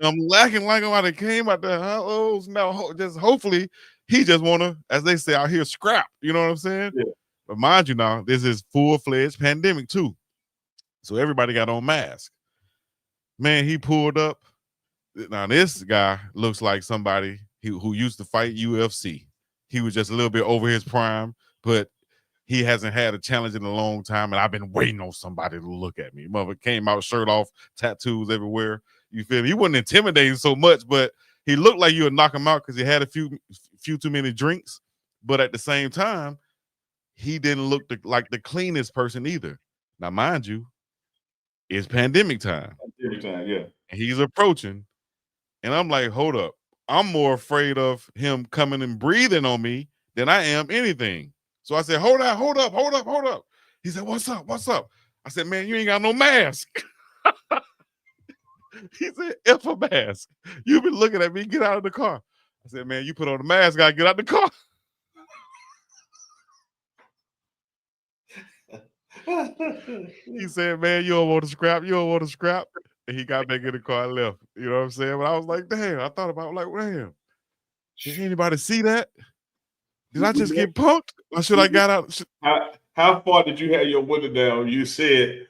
I'm lacking like I came out there. Oh, no, just hopefully he just wanna, as they say out here, scrap. You know what I'm saying? Yeah. But mind you, now this is full-fledged pandemic too, so everybody got on masks. Man, he pulled up. Now this guy looks like somebody who used to fight UFC. He was just a little bit over his prime, but he hasn't had a challenge in a long time, and I've been waiting on somebody to look at me. Mother came out, shirt off, tattoos everywhere. You feel me? He wasn't intimidating so much, but he looked like you would knock him out because he had a few too many drinks. But at the same time, he didn't look like the cleanest person either. Now, mind you, it's pandemic time. Pandemic time, yeah. And he's approaching, and I'm like, hold up. I'm more afraid of him coming and breathing on me than I am anything. So I said, hold up. He said, what's up? I said, man, you ain't got no mask. He said, F a mask. You've been looking at me, get out of the car. I said, man, you put on the mask, I get out the car. He said, man, you don't want to scrap. You don't want to scrap. And he got back in the car and left. You know what I'm saying? But I was like, damn. I thought about it, like, damn. Did anybody see that? Did I just get punked? Or should I got out? How far did you have your window down? You said,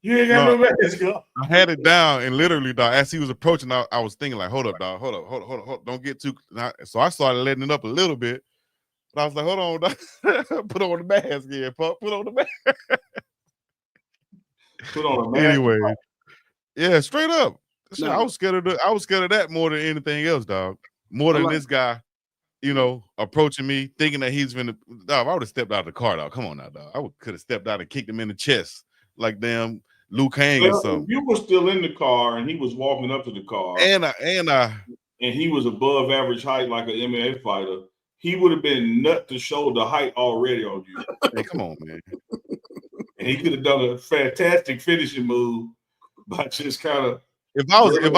you ain't got no mask on. I had it down, and literally, dog, as he was approaching, I was thinking, like, hold up, dog. Hold up. Don't get too. So I started letting it up a little bit. But I was like, hold on, dog. Put on the mask again, pup. Put on the mask. Put on a mask. Anyway, yeah, straight up. No. I was scared of that more than anything else, dog. More than this guy, you know, approaching me, thinking that he's gonna. Dog, I would have stepped out of the car, dog. Come on now, dog. I could have stepped out and kicked him in the chest, like damn Luke Kang or something. You were still in the car, and he was walking up to the car, and he was above average height, like an MMA fighter. He would have been nut to shoulder height already on you. Hey, come on, man. And he could have done a fantastic finishing move by just kind of. If I was a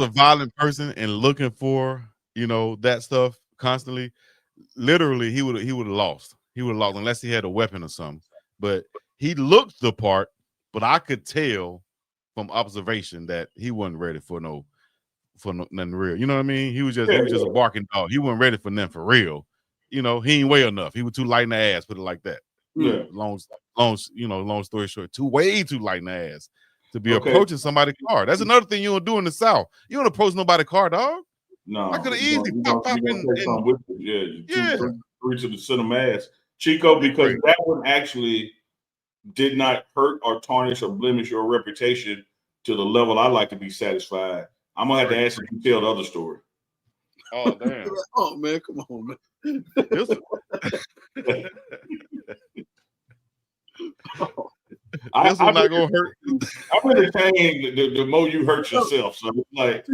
violent person and looking for, you know, that stuff constantly, literally he would have lost. He would have lost unless he had a weapon or something. But he looked the part, but I could tell from observation that he wasn't ready for nothing real. You know what I mean? He was just a barking dog. He wasn't ready for nothing for real. You know, he ain't weigh enough. He was too light in the ass, put it like that. Yeah. Long story short, way too light in the ass to be approaching somebody's car. That's another thing you don't do in the South. You don't approach nobody's car, dog. No. I could have easily popped up three to the center mass. Chico, because that one actually did not hurt or tarnish or blemish your reputation to the level I like to be satisfied. I'm gonna have to ask you to tell the other story. Oh damn! Oh man, come on, man. This one's not gonna hurt. I'm entertained the more you hurt yourself. So it's like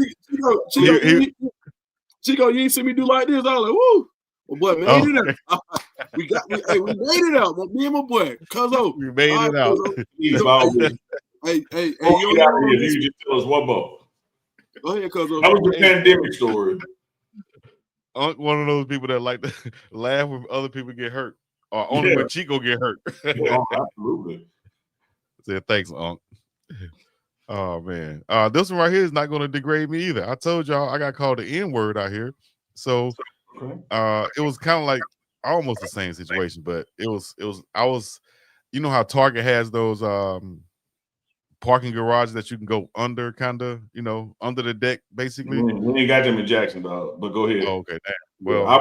Chico, you ain't see me do like this. I was like, woo. Well, boy, made it out. we made it out. Me and my boy, Cuzzo. We made it out. Hey, you just tell us one more. Go ahead, Cuzzo. That was the pandemic story. One of those people that like to laugh when other people get hurt, or only when Chico get hurt. Absolutely. Said thanks, Unc. Oh man, this one right here is not going to degrade me either. I told y'all I got called the N-word out here, so it was kind of like almost the same situation, but I was, you know how Target has those parking garages that you can go under, kind of, you know, under the deck, basically. We ain't got them in Jackson, dog. But go ahead. Oh, okay. Well, I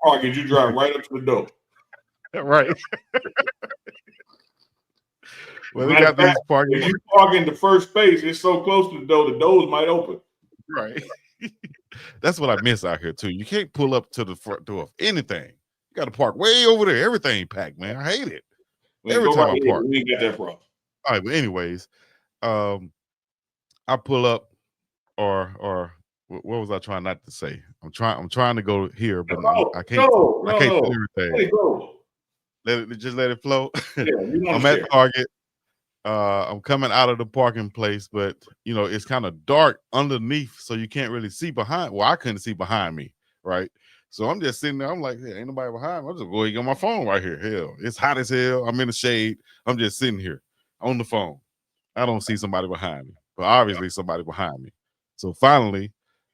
park it. You drive right up to the door. Right. Well, they got these parking. If you park in the first space, it's so close to the doors might open. Right. That's what I miss out here too. You can't pull up to the front door of anything. You got to park way over there. Everything packed, man. I hate it. Every time I park. We get that problem. All right, but anyways, I pull up, or what was I trying not to say? I'm trying to go here, but I can't. I can't do everything. Let it flow. Yeah, I'm at Target. I'm coming out of the parking place, but you know it's kind of dark underneath, so you can't really see behind. Well, I couldn't see behind me, right? So I'm just sitting there. I'm like, hey, ain't nobody behind me. I'm just going to get my phone right here. Hell, it's hot as hell. I'm in the shade. I'm just sitting here on the phone. I don't see somebody behind me, but obviously somebody behind me. So finally,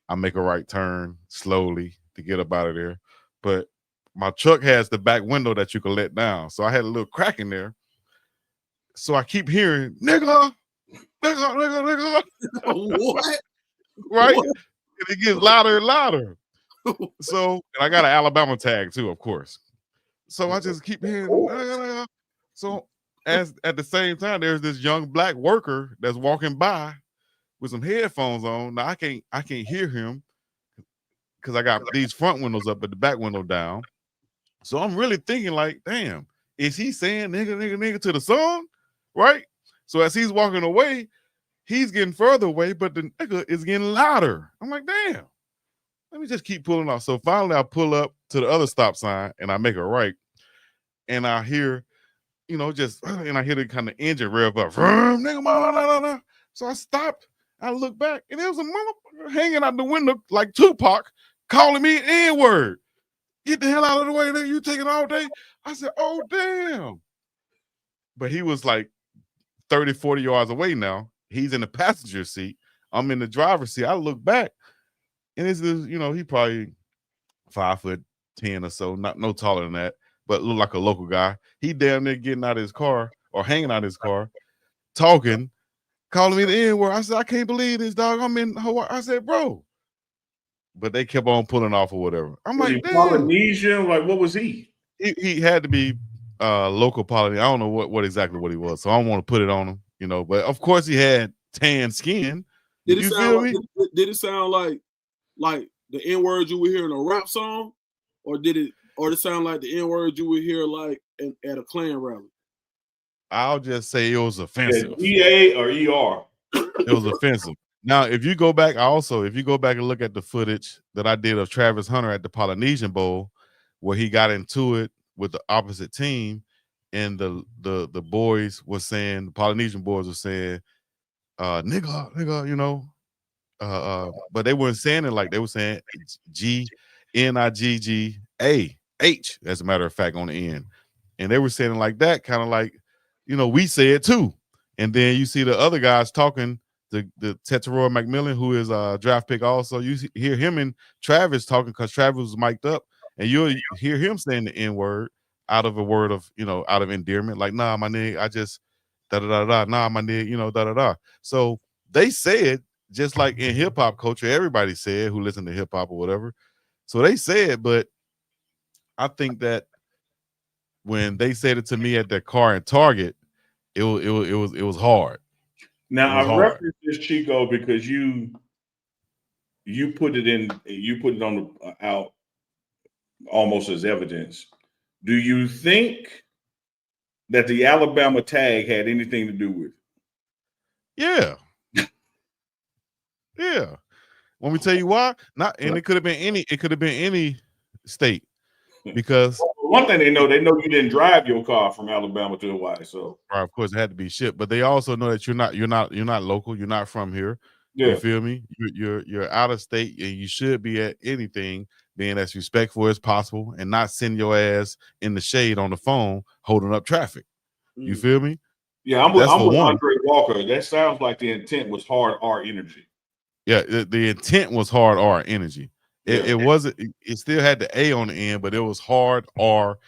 I make a right turn slowly to get up out of there. But my truck has the back window that you can let down. So I had a little crack in there. So I keep hearing, nigga. What? Right? What? And it gets louder and louder. So, and I got an Alabama tag too, of course. So I just keep hearing, so at the same time, there's this young black worker that's walking by with some headphones on. Now I can't hear him because I got these front windows up but the back window down. So I'm really thinking like, damn, is he saying nigga to the song? Right? So as he's walking away, he's getting further away, but the nigga is getting louder. I'm like, damn, let me just keep pulling off. So finally I pull up to the other stop sign and I make a right. And I hear, you know, and I hear the kind of engine rev up. So I stopped. I look back and there was a motherfucker hanging out the window like Tupac calling me an N-word. Get the hell out of the way, nigga. You taking all day? I said, oh, damn. but he was like 30, 40 yards away now. He's in the passenger seat. I'm in the driver's seat. I look back, and it's this, he probably 5'10" or so, no taller than that, but look like a local guy. He damn near getting out of his car or hanging out of his car, talking, calling me the N-word. I said, I can't believe this, dog. I'm in Hawaii. I said, bro. But they kept on pulling off or whatever. I'm like, damn. Polynesian? Like, what was he? He had to be local Polynesian. I don't know what exactly what he was, so I don't want to put it on him, but of course he had tan skin. Did it sound like the N-word you would hear in a rap song, or did it sound like the N-word you would hear like at a Klan rally? I'll just say it was offensive. EA or ER? It was offensive. Now, if you go back and look at the footage that I did of Travis Hunter at the Polynesian Bowl, where he got into it with the opposite team, and the boys were saying, the Polynesian boys were saying, nigga, but they weren't saying it like they were saying GNIGGAH, as a matter of fact, on the end. And they were saying it like that, kind of like, we say it too. And then you see the other guys talking, the Teteroy McMillan, who is a draft pick also. You hear him and Travis talking because Travis was mic'd up, and you'll hear him saying the N-word out of a word of, out of endearment, like, nah, my nigga, I just da-da-da-da, nah, my nigga, da-da-da. So they said, just like in hip-hop culture, everybody said who listened to hip-hop or whatever. So they said, but I think that when they said it to me at that car in Target, it was hard. Now I reference this, Chico, because you put it on out almost as evidence. Do you think that the Alabama tag had anything to do with it? Yeah. Yeah. Want me to tell you why? It could have been any state, because one thing they know you didn't drive your car from Alabama to Hawaii. So of course it had to be shipped, but they also know that you're not local, you're not from here. Yeah. You feel me? You're out of state, and you should be at anything being as respectful as possible and not send your ass in the shade on the phone holding up traffic. You feel me? Yeah, I'm with Andre Walker. That sounds like the intent was hard R energy. Yeah, the intent was hard R energy. It wasn't. It still had the A on the end, but it was hard R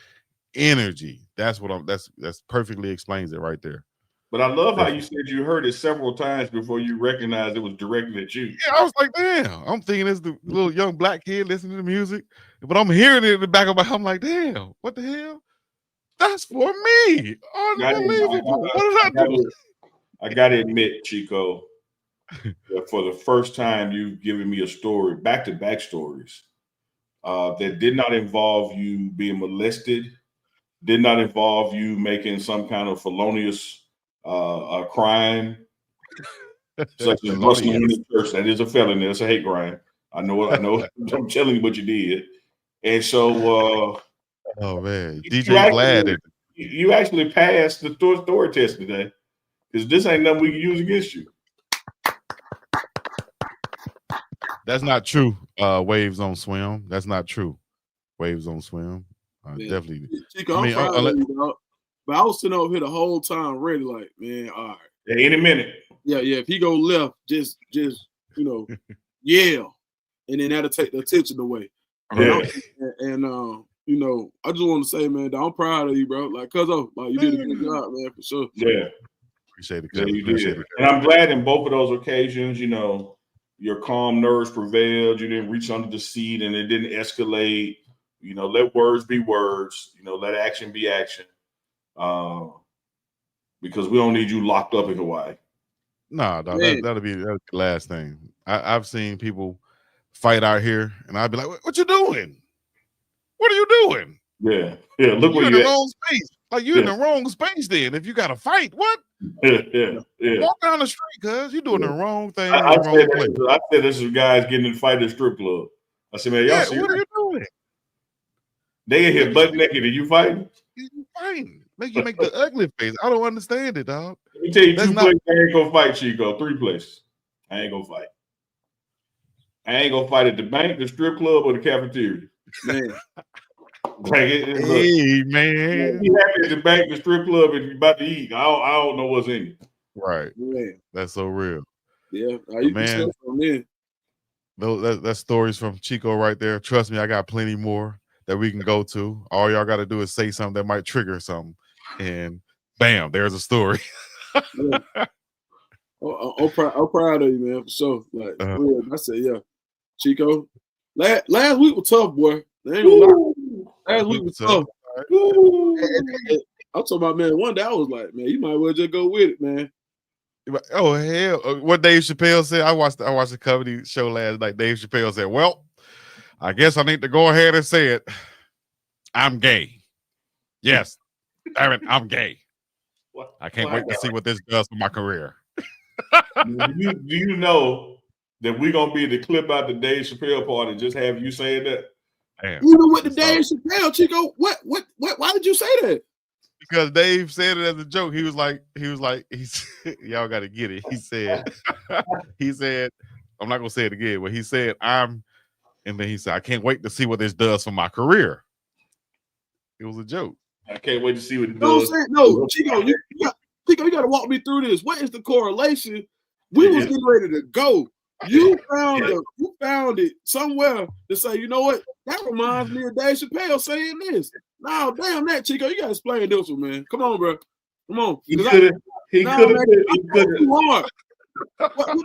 energy. That's what that's perfectly explains it right there. But I love how you said you heard it several times before you recognized it was directed at you. Yeah, I was like, damn. I'm thinking it's the little young black kid listening to the music, but I'm hearing it in the back of my head. I'm like, damn, what the hell? That's for me. Unbelievable. What did I do? I gotta admit, Chico, that for the first time you've given me a story, back-to-back stories, that did not involve you being molested, did not involve you making some kind of felonious crime, such as busting in the church. That is a felony. That's a hate crime. I know. I'm telling you what you did. And so, oh man, DJ Glad, you actually passed the story test today, because this ain't nothing we can use against you. That's not true. Waves on Swim. That's not true. Waves on Swim. Definitely. Chico, I'm proud of you, dog. But I was sitting over here the whole time ready, like, man, all right. Yeah, any minute. Yeah. If he go left, just yell, and then that'll take the attention away. Yeah. I just want to say, man, I'm proud of you, bro. Like, you did a good job, man, for sure. Yeah. Appreciate it. Yeah, you did. And I'm glad in both of those occasions, your calm nerves prevailed. You didn't reach under the seat, and it didn't escalate. Let words be words. Let action be action. Because we don't need you locked up in Hawaii. No, that'll be the last thing. I've seen people fight out here, and I'd be like, "What you doing? What are you doing?" Yeah. Look where you're in the wrong space. Like you're in the wrong space. Then if you got to fight, what? Yeah. Walk down the street, cuz you're doing the wrong thing. I said this is guys getting in a fight at a strip club. I said, man, y'all see what are you doing? They in here butt naked and you fighting? You fighting. You make the ugly face. I don't understand it, dog. Let me tell you, two places I ain't gonna fight, Chico. 3 places. I ain't gonna fight. I ain't gonna fight at the bank, the strip club, or the cafeteria. Man. Hey, man. You happy at the bank, the strip club, and you about to eat. I don't know what's in it. Right. Man. That's so real. Yeah. You man, that's stories from Chico right there. Trust me, I got plenty more that we can go to. All y'all got to do is say something that might trigger something, and bam, there's a story. Yeah. I'm proud of you, man, for sure. Like, I said, yeah, Chico. Last week was tough, boy. They ain't gonna lie. Last week was tough. I'm talking about, man, one day I was like, man, you might well just go with it, man. Oh, hell. What Dave Chappelle said, I watched the comedy show last night. Dave Chappelle said, well, I guess I need to go ahead and say it. I'm gay. Yes. Damn it, I'm gay. I can't wait to see what this does for my career. do you know that we're gonna be able to clip out the Dave Chappelle part and just have you saying that? Damn. Even with the Dave Chappelle, Chico, what? Why did you say that? Because Dave said it as a joke. He was like, y'all got to get it. He said, I'm not gonna say it again, but he said, and then he said, I can't wait to see what this does for my career. It was a joke. I can't wait to see what it does. No, Chico, you got to walk me through this. What is the correlation? We was getting ready to go. You found it somewhere to say, you know what? That reminds me of Dave Chappelle saying this. No, damn that, Chico. You got to explain this one, man. Come on, bro. Come on. He could have. What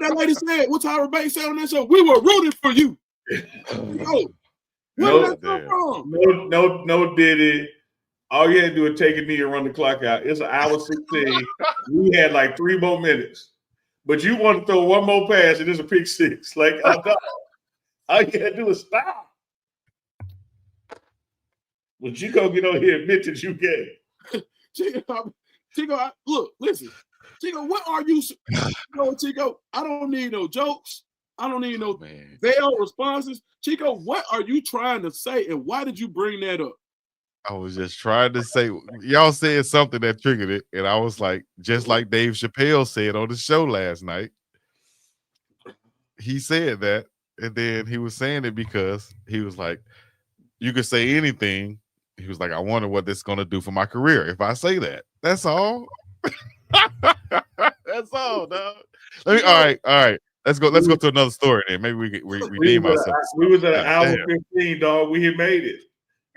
that lady said, what Tyra Banks said on that show, we were rooting for you. Where did that come from? No, Diddy. All you had to do is take a knee and run the clock out. It's an hour 16. We had like 3 more minutes. But you want to throw one more pass and it's a pick 6. Like, all you had to do is stop. Well, Chico, get on here and admit that you gay. Chico, look, listen. Chico, what are you? Chico, I don't need no jokes. I don't need no veiled responses. Chico, what are you trying to say, and why did you bring that up? I was just trying to say, y'all said something that triggered it, and I was like, just like Dave Chappelle said on the show last night. He said that, and then he was saying it because he was like, you could say anything. He was like, I wonder what this is going to do for my career if I say that. That's all. That's all, dog. All right. Let's go to another story then. Maybe we redeem ourselves. We was at an hour 15, dog. We had made it.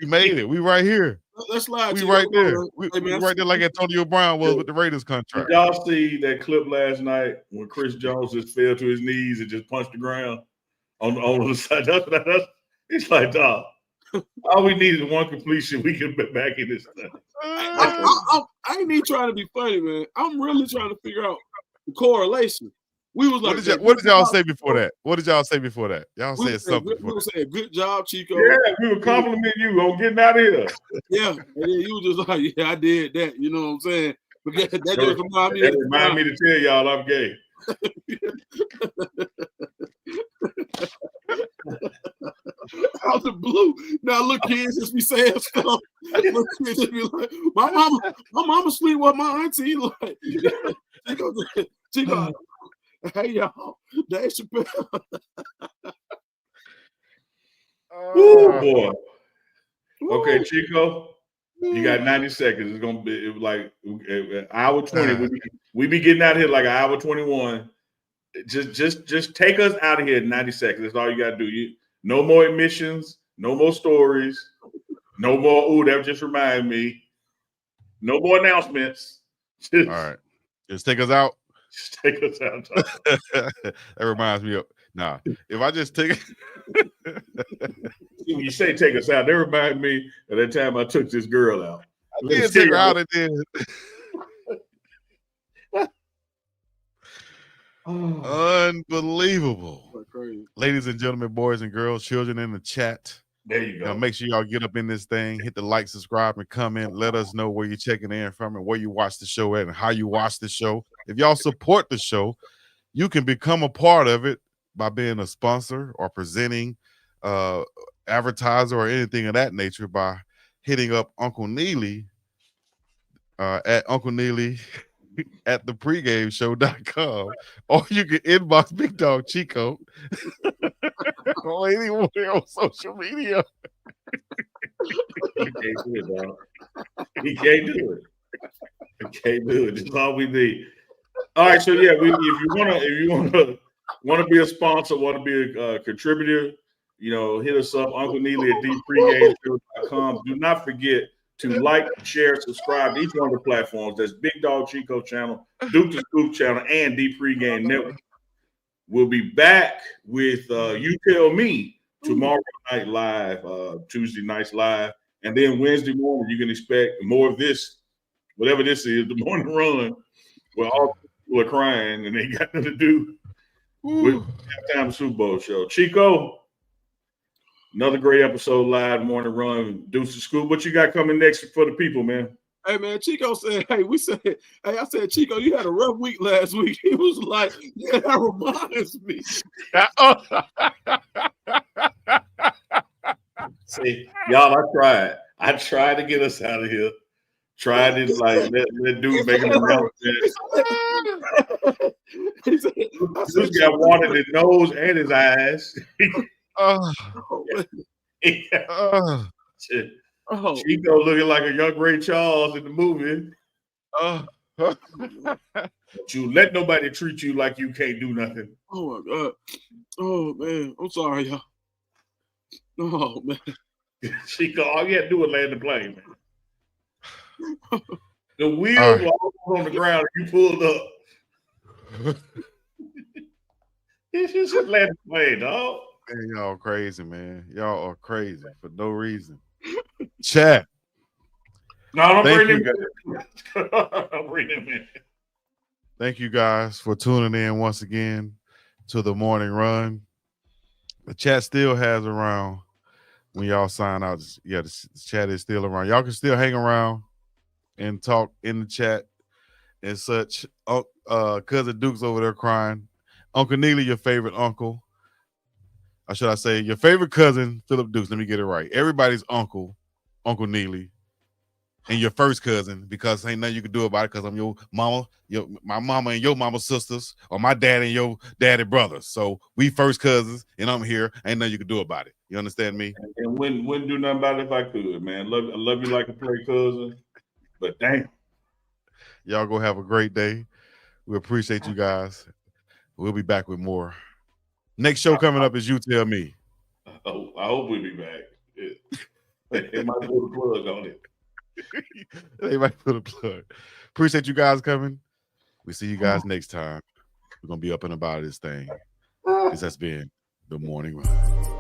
We made it. We right here. Let's slide. We right there. We right there like Antonio Brown was with the Raiders contract. Did y'all see that clip last night when Chris Jones just fell to his knees and just punched the ground on the side? It's like, dog. All we need is one completion. We can get back in this thing. I ain't even trying to be funny, man. I'm really trying to figure out the correlation. We was like, what did y'all say before that? What did y'all say before that? Y'all said something. We were saying, good job, Chico. Yeah, we were complimenting you on getting out of here. Yeah, and then you was just like, yeah, I did that. You know what I'm saying? But that just remind me to tell y'all I'm gay. Out the blue. Now look, kids just be saying stuff. Look, kids just be like, my mama sleep with my auntie. Like, Chico, hey y'all, Dave Chappelle. Oh boy. Okay, Chico, you got 90 seconds. It's gonna be like hour 20. We be getting out here like an hour 21. Just take us out of here in 90 seconds. That's all you gotta do. No more admissions, no more stories, no more. Ooh, that just reminded me. No more announcements. All right, just take us out. Just take us out. That reminds me of if I just take when you say take us out, that reminds me of that time I took this girl out. I did take her out and then. Unbelievable. Ladies and gentlemen, boys and girls, children in the chat. There you go. Now make sure y'all get up in this thing, hit the like, subscribe, and comment. Let us know where you're checking in from and where you watch the show at and how you watch the show. If y'all support the show, you can become a part of it by being a sponsor or presenting advertiser or anything of that nature by hitting up Uncle Neely at Uncle Neely at thepregameshow.com, or you can inbox BiggDogg Chico or anywhere on social media. He can't do it, dog. He can't do it. He can't do it. That's all we need. All right, so yeah, if you wanna be a sponsor, want to be a contributor, hit us up, Uncle Neely at dpregameshow.com. Do not forget to like, share, subscribe to each one of the platforms. That's Big Dog Chico channel, Duke the Scoop channel, and D Pregame Network. We'll be back with You Tell Me tomorrow night live, Tuesday nights live, and then Wednesday morning you can expect more of this, whatever this is, the morning run, where all people are crying and they got nothing to do with halftime Super Bowl show. Chico, another great episode live, morning run, Deuce to School. What you got coming next for the people, man? Hey man, Chico said, I said, Chico, you had a rough week last week. He was like, yeah, that reminds me. See, y'all, I tried to get us out of here. Tried to let dude make an announcement. This guy wanted his nose and his eyes. Chico looking like a young Ray Charles in the movie. Don't you let nobody treat you like you can't do nothing. Oh my God. Oh man. I'm sorry, y'all. Oh man. Chico, all you had to do was land the plane, man. The wheels were all on the ground and you pulled up. You just land the plane, dog. Man, y'all crazy, man. Y'all are crazy for no reason. Chat. No, don't bring him in. Don't bring him in. Thank you guys for tuning in once again to the morning run. The chat still has around when y'all sign out. Yeah, the chat is still around. Y'all can still hang around and talk in the chat and such. Cousin Duke's over there crying. Uncle Neely, your favorite uncle. Or should I say your favorite cousin, Philip Dukes? Let me get it right. Everybody's uncle, Uncle Neely, and your first cousin, because ain't nothing you can do about it because I'm your mama, my mama and your mama's sisters, or my dad and your daddy brothers. So we first cousins, and I'm here. Ain't nothing you can do about it. You understand me? And wouldn't do nothing about it if I could, man. I love you like a play cousin, but damn. Y'all go have a great day. We appreciate you guys. We'll be back with more. Next show coming up is You Tell Me. Oh, I hope we'll be back. They might put a plug on it. They might put a plug. Appreciate you guys coming. We see you guys next time. We're going to be up and about this thing. This has been The Morning Run.